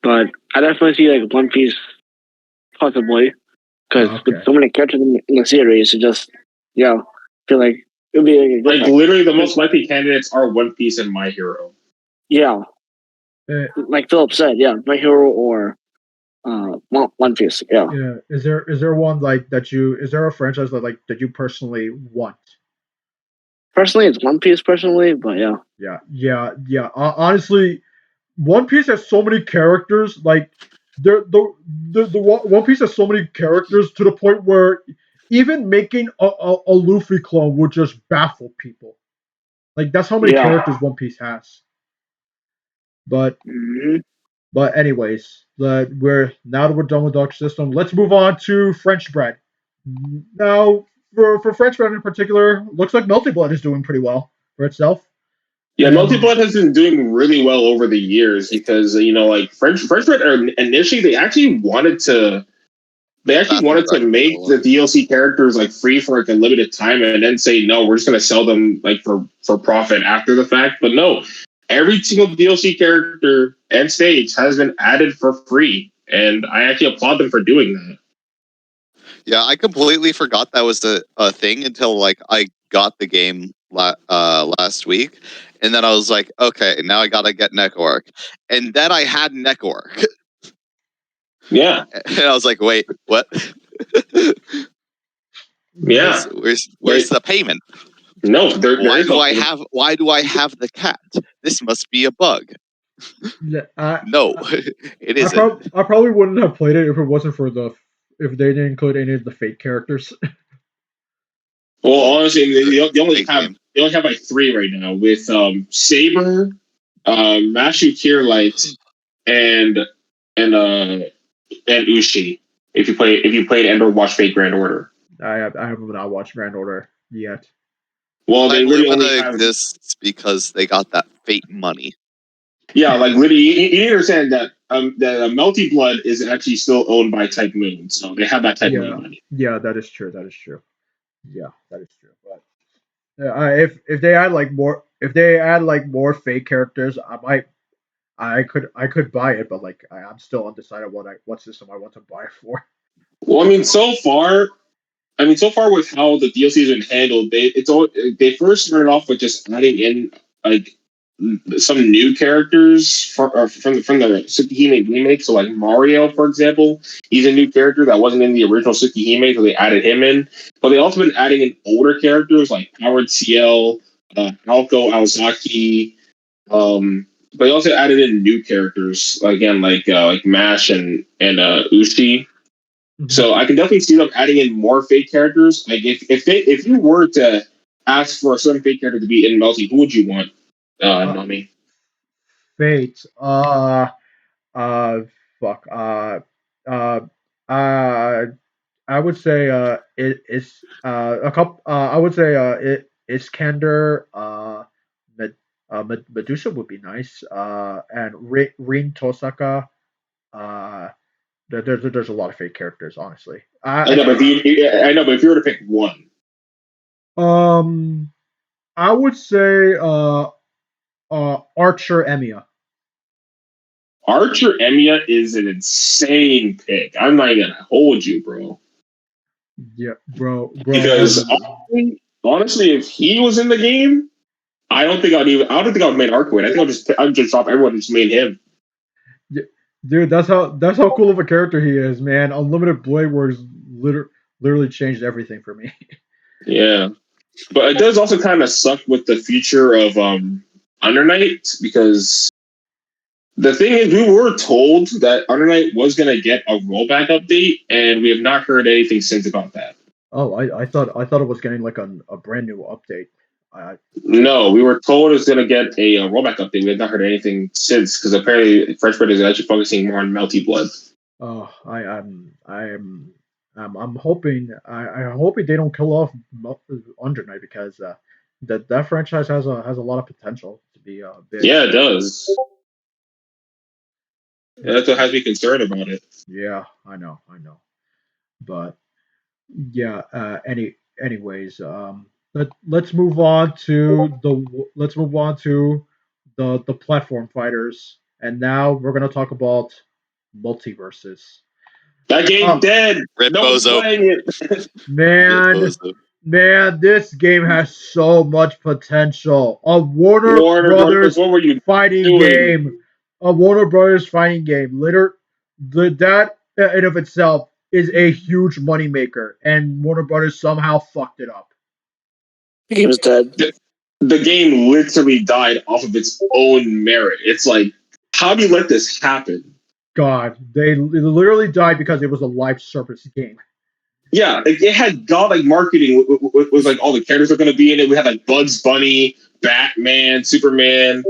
But I definitely see like One Piece possibly because with so many characters in the series, it just I feel like it would be like literally the most likely candidates are One Piece and My Hero. Yeah, like Philip said, My Hero or One Piece. Yeah. Is there one like that you? Is there a franchise that you personally want? Personally, it's One Piece. Personally, but yeah. Honestly, One Piece has so many characters. Like the One Piece has so many characters to the point where even making a Luffy clone would just baffle people. Like that's how many characters One Piece has. But But anyways, we're now that we're done with Dark System, let's move on to French Bread. Now, for French Bread in particular, looks like Melty Blood is doing pretty well for itself. Yeah, And Melty Blood has been doing really well over the years because like French Bread initially they actually That's wanted to correct. make the DLC characters like free for like a limited time and then say no, we're just gonna sell them like for profit after the fact. But no, every single DLC character and stage has been added for free, and I actually applaud them for doing that. Yeah, I completely forgot that was a thing until like I got the game last week, and then I was like, okay, now I gotta get Neckwork, and then I had Neckwork, Yeah, and I was like, wait, what? yeah. Where's the payment? No, there Why is do no I payment. have the cat? This must be a bug. No, it isn't. I probably wouldn't have played it if it wasn't for if they didn't include any of the fake characters. Well, honestly, they only Fake have game. they only have like three right now with Saber, Mashu Kierlight, and and Ushi. If you played and or watched Fate Grand Order. I haven't not watched Grand Order yet. Well, they Like really only Lumina have exists because they got that fate money. yeah, like literally you need to understand that Melty Blood is actually still owned by Type Moon, so they have that Type Moon money. Yeah, that is true. That is true. Yeah, that is true. But if they add like more fake characters, I could buy it, but like I'm still undecided what system I want to buy it for. Well, so far with how the DLC has been handled, they first started off with just adding in like some new characters from the Tsukihime remake. So like Mario, for example, he's a new character that wasn't in the original Tsukihime, so they added him in. But they also been adding in older characters like Howard CL, Alko Aozaki. But they also added in new characters again, like Mash and Ushi. So I can definitely see them adding in more fake characters. Like if you were to ask for a certain fake character to be in Melty, who would you want, Nami? Fate. Uh, fuck. Uh, uh, I would say it's a couple. I would say Iskander. Medusa would be nice. And Rin Tosaka. Uh, there's a lot of fake characters, honestly. I know, but if you were to pick one, Um, I would say Archer Emiya. Archer Emiya is an insane pick. I'm not even gonna hold you, bro. Yeah, bro. Because honestly, if he was in the game, I don't think I would have made Arco. I think I'd just drop everyone and just made him. Dude, that's how cool of a character he is, man. Unlimited Blade Works literally changed everything for me. Yeah, but it does also kind of suck with the future of Under Night because the thing is, we were told that Under Night was going to get a rollback update, and we have not heard anything since about that. Oh, I thought it was getting like a brand new update. No, we were told it's going to get a rollback update. We have not heard anything since because apparently French Bread is actually focusing more on Melty Blood. Oh, I'm hoping I'm hoping they don't kill off Under Night because that franchise has a lot of potential to be big. Yeah, it does. Yeah, that's what has me concerned about it. Yeah, I know, but yeah. Anyways, let's move on to the platform fighters, and now we're gonna talk about multiverses. That game's dead. Rip No one's Bozo. playing it. Man, this game has so much potential. A Warner Brothers what were you fighting doing? game. A Warner Brothers fighting game. That in of itself is a huge moneymaker, and Warner Brothers somehow fucked it up. The game's dead. The game literally died off of its own merit. It's like, how do you let this happen? God, they literally died because it was a live service game. Yeah, it had godlike marketing. Was like all the characters are going to be in it. We had like Bugs Bunny, Batman, Superman,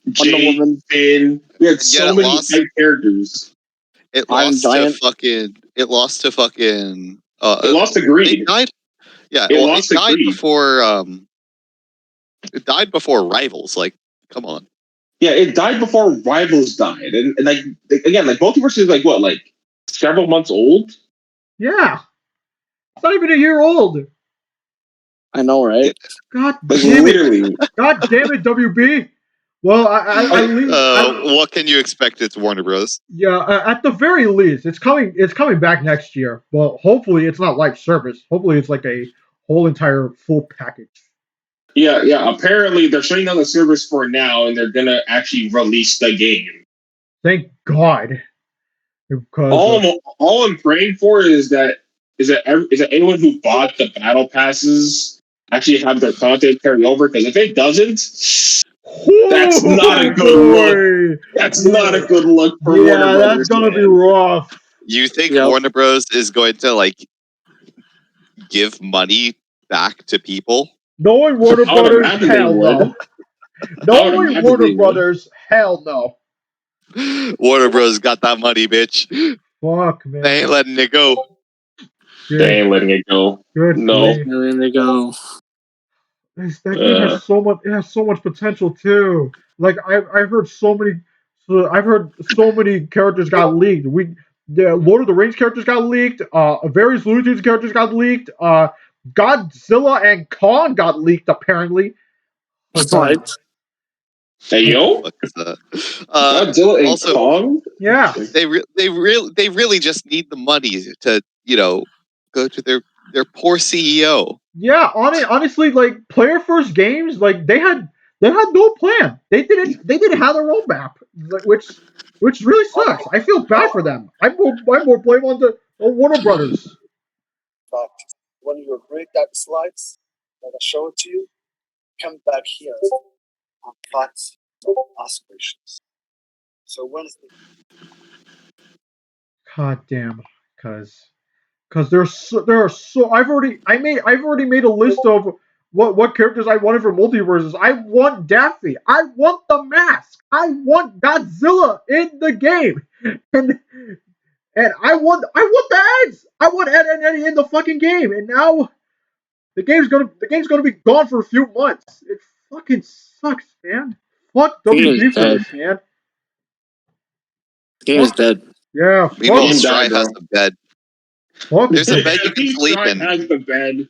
Jay, Woman. Finn. We had so it many lost. hype characters. It I'm lost to Giant. fucking. It lost to fucking. It lost to They Greed. died. Yeah, It well, lost it to died Greed. before. It died before Rivals. Like, come on. Yeah, it died before Rivals died, and like again, like Multiverse is like what, like several months old. Yeah, it's not even a year old. I know, right? God Like damn it! literally. God damn it, WB. Well, at least, What can you expect? It's Warner Bros. yeah, at the very least, it's coming. It's coming back next year. Well, hopefully, it's not live service. Hopefully, it's like a whole entire full package. Yeah. Apparently, they're shutting down the servers for now, and they're gonna actually release the game. Thank God. Because All I'm praying for is that anyone who bought the battle passes actually have their content carry over. Because if it doesn't, that's not a good look. That's not a good look for Warner Brothers. That's gonna be rough. You think Yep. Warner Bros. Is going to like give money back to people? Knowing Warner I would Brothers, imagine they hell would. no. I would Knowing imagine Warner they would. Brothers, hell no. Warner Bros. Got that money, bitch. Fuck, man. They ain't letting it go. They ain't letting it go. Good No. grief. And then they go. That game has so much. It has so much potential too. Like I've heard so many. I've heard so many characters got leaked. The Lord of the Rings characters got leaked. Various Looney Tunes characters got leaked. Godzilla and Kong got leaked apparently. What? Hey yo, What is that? Godzilla and also, Kong. Yeah. they really just need the money to go to their poor CEO. Yeah, honestly, like player first games, like they had no plan. They didn't have a roadmap, like, which really sucks. I feel bad for them. I'm more blame on the Warner Brothers. But when you read that slides that I show it to you, come back here and facts, don't ask questions. So when's the God damn, because there are so I've already made a list of what characters I wanted for multiverses. I want Daffy. I want the mask. I want Godzilla in the game, and I want the Eds. I want Ed and Eddie in the fucking game. And now the game's gonna be gone for a few months. It fucking sucks, man. Fuck The game WB is for dead. this, man. The game is dead. Yeah, Meanwhile, Game Stry died, bro. has a bed. fuck. There's a bed you can sleep Try in. has the bed.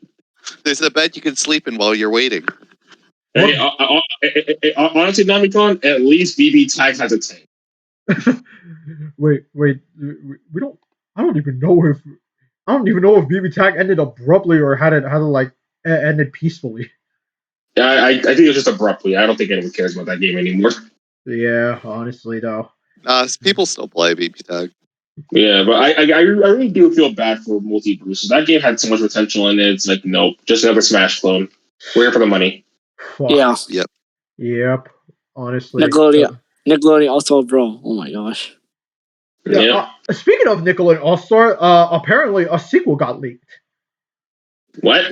There's a bed you can sleep in while you're waiting. Hey, honestly, Namicon, at least BB Tag has a tank. Wait, we don't. I don't even know if BB Tag ended abruptly or had it like ended peacefully. Yeah, I think it's just abruptly. I don't think anyone cares about that game anymore. Yeah, honestly though. People still play BB Tag. Yeah, but I really do feel bad for Multiverse. That game had so much potential in it. It's like, nope, just another Smash clone. We're here for the money. Fuck. Yeah. Yep. Honestly. Nickelodeon also, bro. Oh my gosh. Yeah. Speaking of Nickelodeon All Star, apparently a sequel got leaked. What?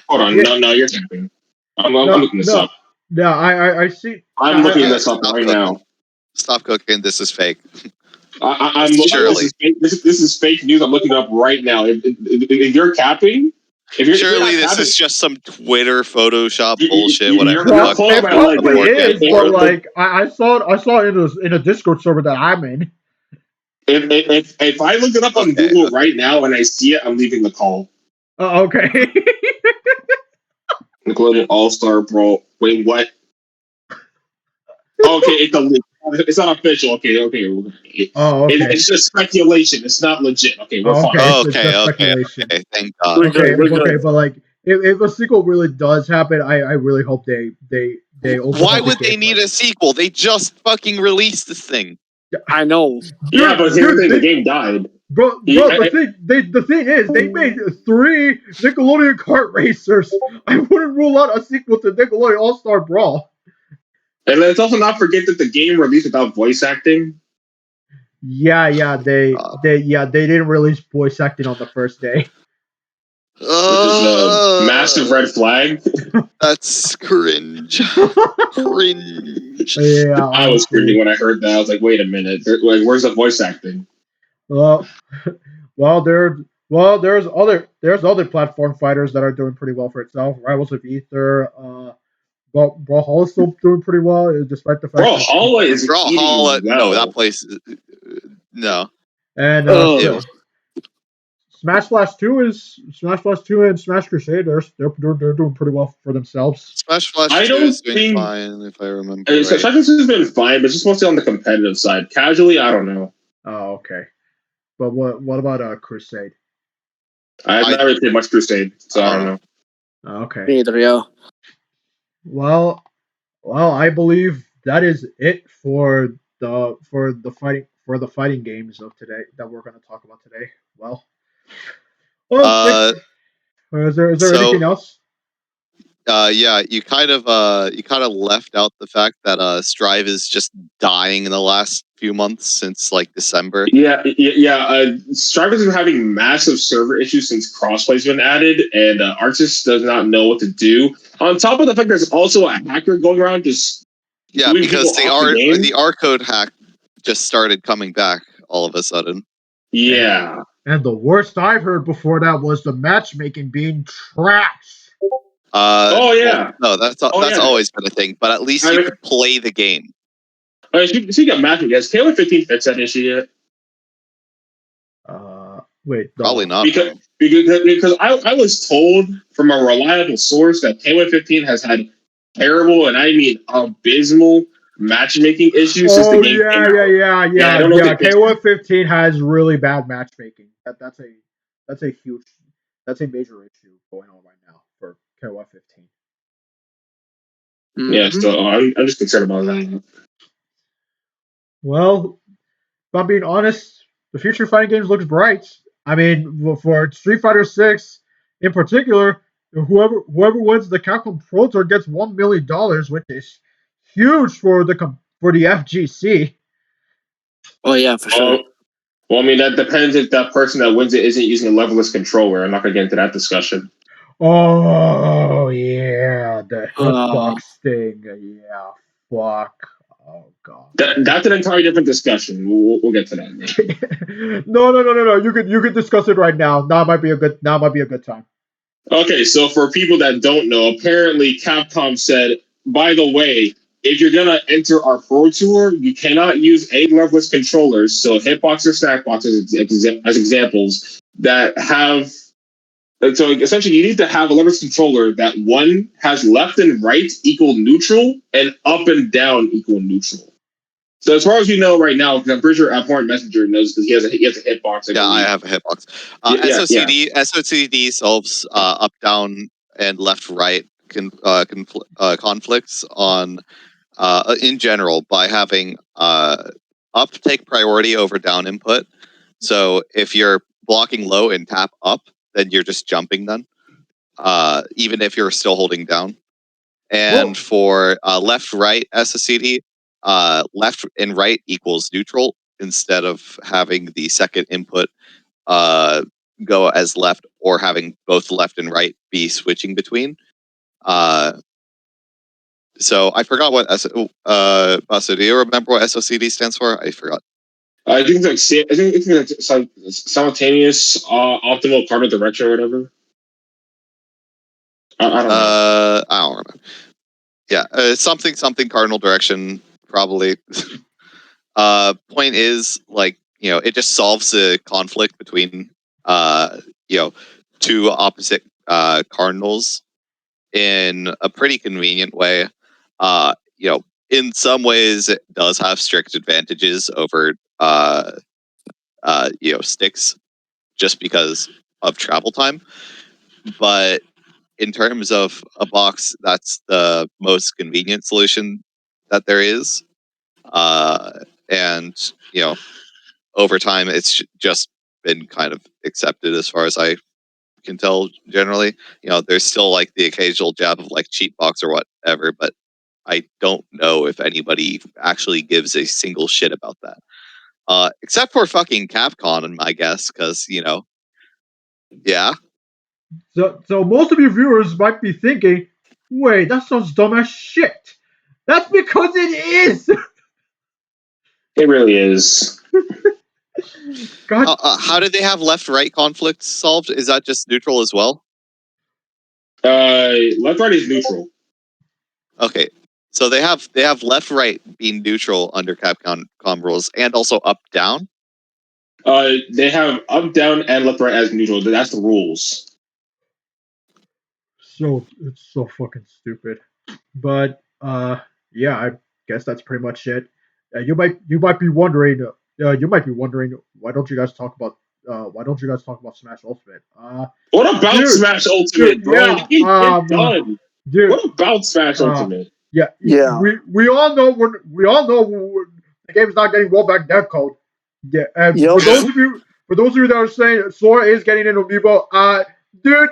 Hold on. Yeah. No, you're tapping. I'm looking this up. Yeah, I see. I'm looking this up right now. Stop cooking. This is fake. I'm Surely. this is fake news. I'm looking up right now. If you're capping, Surely this is just some Twitter Photoshop bullshit. you're Whatever. gonna the pull fuck. up It at, like, probably Work is, it. but like I saw it in a Discord server that I'm in. If I look it up on Google right now and I see it, I'm leaving the call. Okay. Nickelodeon All Star, bro. Wait, what? Okay, it's a leak. It's not official. Okay. Oh, okay. It's just speculation. It's not legit. Okay, we're fine. It's just speculation. Okay. Thank God. Okay, but like if a sequel really does happen, I really hope they open Why up would the they need a sequel? They just fucking released this thing. I know. Yeah, but here's the thing: the game died. Bro, the thing is, they made 3 Nickelodeon kart racers. I wouldn't rule out a sequel to Nickelodeon All Star Brawl. And let's also not forget that the game released without voice acting. Yeah, they didn't release voice acting on the first day. which is a massive red flag. That's cringe. Cringe. Yeah, I was honestly. cringing when I heard that. I was like, wait a minute, where's the voice acting? Well, there's other platform fighters that are doing pretty well for itself. Rivals of Ether, Brawlhalla is still doing pretty well, despite the fact that Brawlhalla is Brawlhalla, eating no, well. that place, no. and Oh. Smash Blast 2 and Smash Crusade. They're doing pretty well for themselves. Smash Flash I 2 don't is doing think- fine, if I remember right. Smash has been fine, but just mostly on the competitive side. Casually, I don't know. Oh, okay. But what about Crusade? I've not really played much Crusade, so I don't know. Oh, okay. Neither, yo. Well, I believe that is it for the fighting games of today that we're going to talk about today. Well, is there so- anything else? Yeah, you kind of left out the fact that Strive is just dying in the last few months since like December. Yeah. Strive has been having massive server issues since crossplay's been added, and Artist does not know what to do. On top of the fact, there's also a hacker going around just doing because people off the game. the R code hack just started coming back all of a sudden. Yeah. And the worst I've heard before that was the matchmaking being trash. Oh yeah. Well, no, that's always been a thing, but at least you could play the game. Speaking of matchmaking, has Halo 15 fixed that issue yet? Wait, no. Probably not. Because I was told from a reliable source that Halo 15 has had terrible, and I mean abysmal, matchmaking issues since the game came out. Yeah. Halo 15 has really bad matchmaking. That's a major issue going on right now for Halo 15. Yeah, so I'm just concerned about that. Well, if I'm being honest, the future of fighting games looks bright. I mean, for Street Fighter 6 in particular, whoever wins the Capcom Pro Tour gets $1 million, which is huge for the FGC. Oh yeah, for sure. Well, I mean, that depends if that person that wins it isn't using a levelless controller. I'm not going to get into that discussion. Oh yeah, the hitbox thing. Yeah, fuck. Oh god. That's an entirely different discussion. We'll get to that. No. You could discuss it right now. Now might be a good time. Okay, so for people that don't know, apparently Capcom said, by the way, if you're gonna enter our Pro Tour, you cannot use leveless controllers, so hitbox or stackbox as examples that have. So essentially, you need to have a leveless controller that one has left and right equal neutral and up and down equal neutral. So as far as you know right now, because I'm pretty sure Abhorrent Messenger knows because he has a hitbox. I have a hitbox. SOCD solves up, down, and left, right conflicts on in general by having up take priority over down input. So if you're blocking low and tap up, then you're just jumping then, even if you're still holding down. And for left, right SOCD, left and right equals neutral instead of having the second input go as left or having both left and right be switching between. So I forgot what Basu, do you remember what SOCD stands for? I forgot. I think it's like simultaneous optimal cardinal direction or whatever. I don't know. I don't remember. Yeah, something cardinal direction probably. Point is, like, it just solves the conflict between two opposite cardinals in a pretty convenient way. In some ways it does have strict advantages over sticks just because of travel time, but in terms of a box, that's the most convenient solution that there is. And over time it's just been kind of accepted as far as I can tell. Generally, there's still like the occasional jab of like cheat box or whatever, but I don't know if anybody actually gives a single shit about that. Except for fucking Capcom, I guess, because yeah. So most of your viewers might be thinking, wait, that sounds dumb as shit. That's because it is. It really is. God, How did they have left-right conflict solved? Is that just neutral as well? Left right is neutral. Okay, so they have left-right being neutral under Capcom rules, and also up-down. They have up, down, and left right as neutral. That's the rules. so it's so fucking stupid. But yeah, I guess that's pretty much it. You might be wondering why don't you guys talk about Smash Ultimate? What about Dude, Smash Ultimate, dude, bro? yeah, Get done. dude, What about Smash Ultimate? yeah, Yeah. we all know the game's not getting rollback dev code. Yeah, and Yep. for those of you that are saying Sora is getting an amiibo, dude,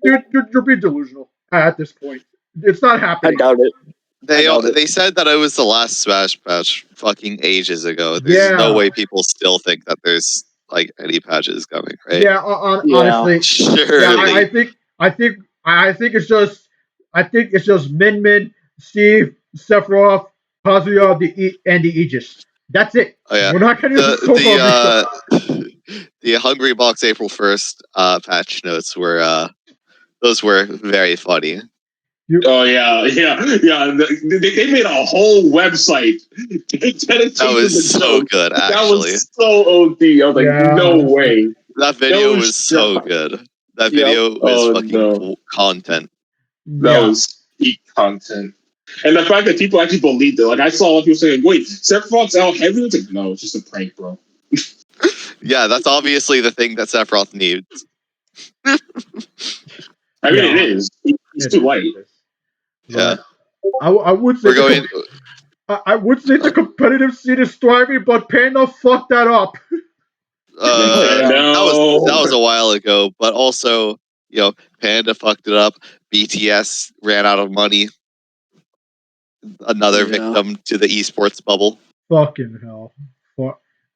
you're being delusional at this point. It's not I happening. doubt it. They said that it was the last Smash patch fucking ages ago. There's no way people still think that there's like any patches coming, right? Yeah, Yeah. honestly, Surely. yeah, I think it's just Min, Steve, Sephiroth, Kazuya, and the Aegis. That's it. Oh yeah. We're not getting the Sora The Hungry Box April 1st patch notes were those were very funny. Oh yeah. They made a whole website dedicated That to was the so joke. good, That actually. was so OD. I was like, Yeah, no honestly. way. That video No was so shot. good. That Yep. video was Oh, fucking no. content. That Yeah, was peak content. And the fact that people actually believed it. Like I saw a lot of people saying, wait, Sephiroth's out heavy? It's like, no, it's just a prank, bro. Yeah, that's obviously the thing that Sephiroth needs. I mean, Yeah. it is. He's it too is, light. it is. Yeah. But I would say We're going I would say the competitive scene is thriving, but Panda fucked that up. Yeah. that was a while ago, but also, you know, Panda fucked it up. BTS ran out of money. Another Yeah. victim to the esports bubble. Fucking hell.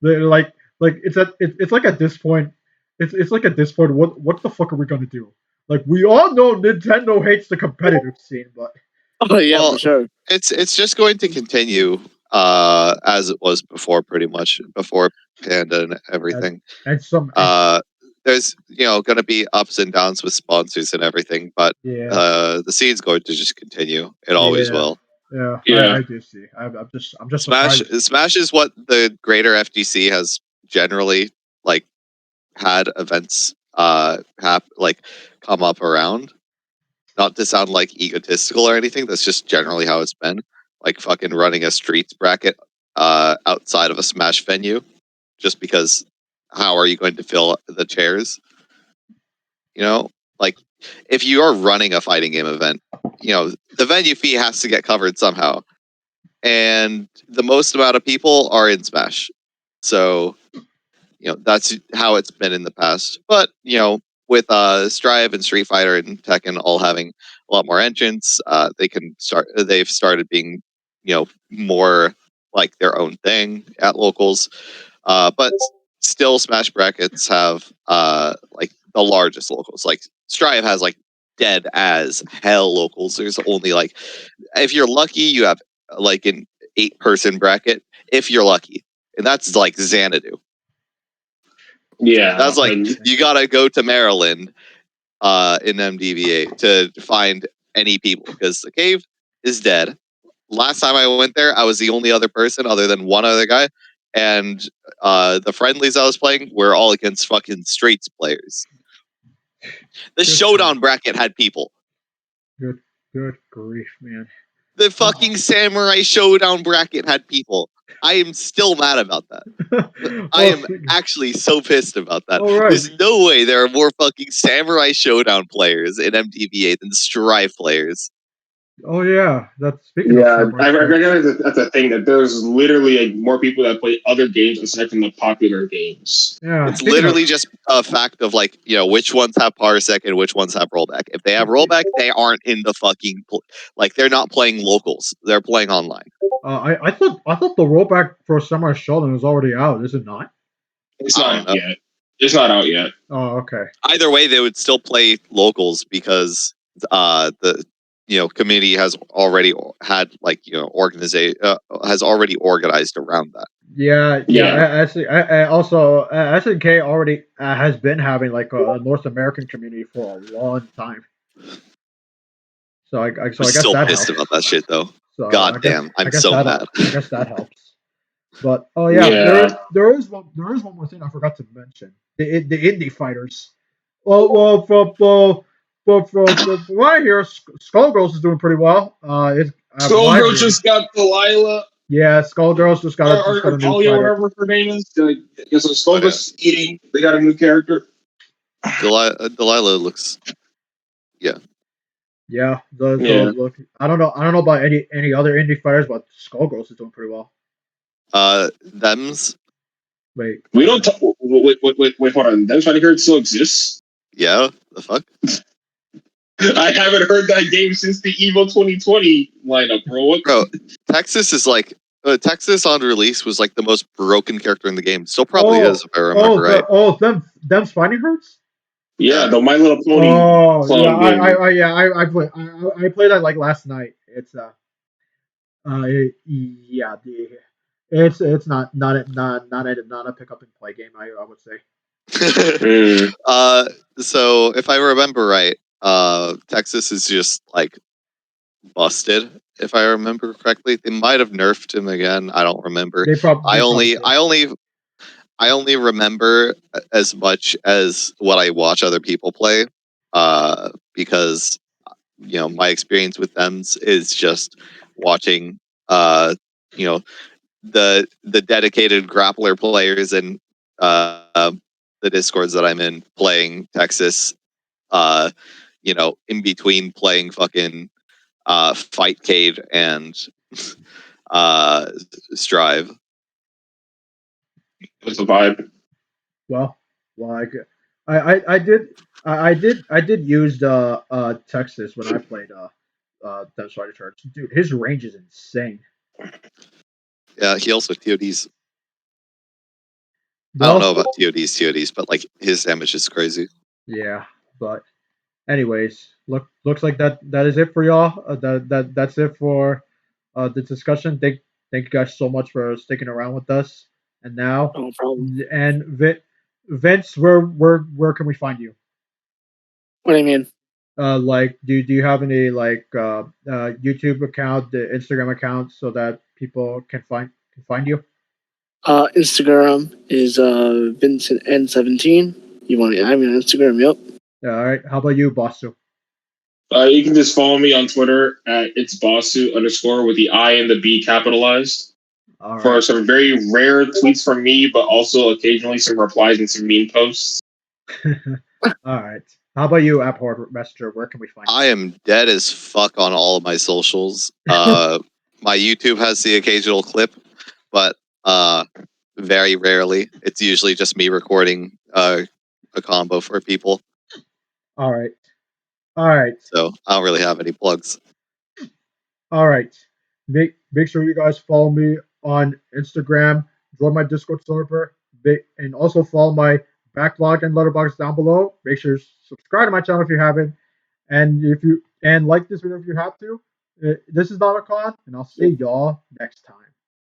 They're like it's like at this point it's like at this point what the fuck are we gonna do? Like we all know Nintendo hates the competitive scene, but Oh yeah, Well, for sure. It's just going to continue as it was before, pretty much before Panda and everything. and some There's going to be ups and downs with sponsors and everything, but yeah. the scene's going to just continue. It always will. Yeah, Yeah. I do see. I'm just Smash surprised. Smash is what the greater FGC has generally like had events like come up around. Not to sound like egotistical or anything, that's just generally how it's been. Like fucking running a streets bracket outside of a Smash venue, just because how are you going to fill the chairs? You know, like if you are running a fighting game event, the venue fee has to get covered somehow, and the most amount of people are in Smash, so that's how it's been in the past. But with Strive and Street Fighter and Tekken all having a lot more entrants, they've started being more like their own thing at locals. But still, Smash brackets have like the largest locals. Like Strive has like dead as hell locals. There's only like, if you're lucky, you have like an 8-person bracket. If you're lucky, and that's like Xanadu. Yeah. That's like you gotta go to Maryland in MDVA to find any people because the cave is dead. Last time I went there, I was the only other person other than one other guy, and the friendlies I was playing were all against fucking streets players. The showdown bracket had people. Good grief, man. The fucking samurai showdown bracket had people. I am still mad about that. I am actually so pissed about that. All right. There's no way there are more fucking Samurai Showdown players in MTVA than Strive players. Oh yeah, that's speaking Yeah, of I recognize that's a thing that there's literally like more people that play other games aside from the popular games. Yeah, It's literally just a fact of like, which ones have Parsec and which ones have rollback. If they have rollback, they aren't in the fucking like they're not playing locals. They're playing online. I thought the rollback for Samurai Shodown was already out. Is it not? It's not yet. It's not out yet. Oh, okay. Either way, they would still play locals because the community has already had has already organized around that. Yeah. Yeah. Actually, also SNK already has been having like a North American community for a long time. So I I'm guess still that pissed helps. about that shit though. So God damn, I'm so mad. I guess that helps. But oh yeah, Yeah. there is one more thing I forgot to mention. The indie fighters. From what I hear, Skullgirls is doing pretty well. It's Skullgirl just got Delilah yeah, Skullgirls just got or a new Talia, fighter. whatever her name is. Yeah, so Skullgirl's eating. They got a new character. Delilah looks. Yeah, Yeah. look, I don't know about any other indie fighters, but Skullgirls is doing pretty well. Them's. Wait, We don't. Wait, hold on. Them Fighting Heard still exists? Yeah, the fuck. I haven't heard that game since the Evo 2020 lineup, bro. What? Bro, Texas is like Texas on release was like the most broken character in the game. Still probably is, if I remember right. Them Spiny Hurts. Yeah, the My Little Pony Oh yeah, clone game. I played that like last night. It's yeah, it's not a pick up and play game. I would say. Mm. So if I remember right, Texas is just like busted. If I remember correctly, they might have nerfed him again. I don't remember. They probably did. I only remember as much as what I watch other people play, because my experience with them is just watching the dedicated grappler players and the discords that I'm in playing Texas, in between playing fucking Fightcade and Strive. It's a vibe. Well, I did use the Texas when I played Death Spider Church. Dude, his range is insane. Yeah, he also TODs. I don't know Well, about TODs, but like his damage is crazy. yeah, but anyways, looks like that is it for y'all. That's it for the discussion. Thank you guys so much for sticking around with us. And now, No problem. and Vince, where can we find you? What do you mean? Like, do you have any like YouTube account, the Instagram account, so that people can find you? Instagram is Vincent N17. You want to add me on Instagram? Yep. All right. How about you, Basu? You can just follow me on Twitter at itsbasu_ with the I and the B capitalized All for right. some very rare tweets from me, but also occasionally some replies and some meme posts. All right. How about you, App Horde Messenger? Where can we find you? I am dead as fuck on all of my socials. My YouTube has the occasional clip, but very rarely. It's usually just me recording a combo for people. All right. All right. So I don't really have any plugs. All right. Make sure you guys follow me on Instagram. Join my Discord server, and also follow my backlog and letterbox down below. Make sure you subscribe to my channel if you haven't, and if you like this video if you have to. This is Con, and I'll see y'all next time.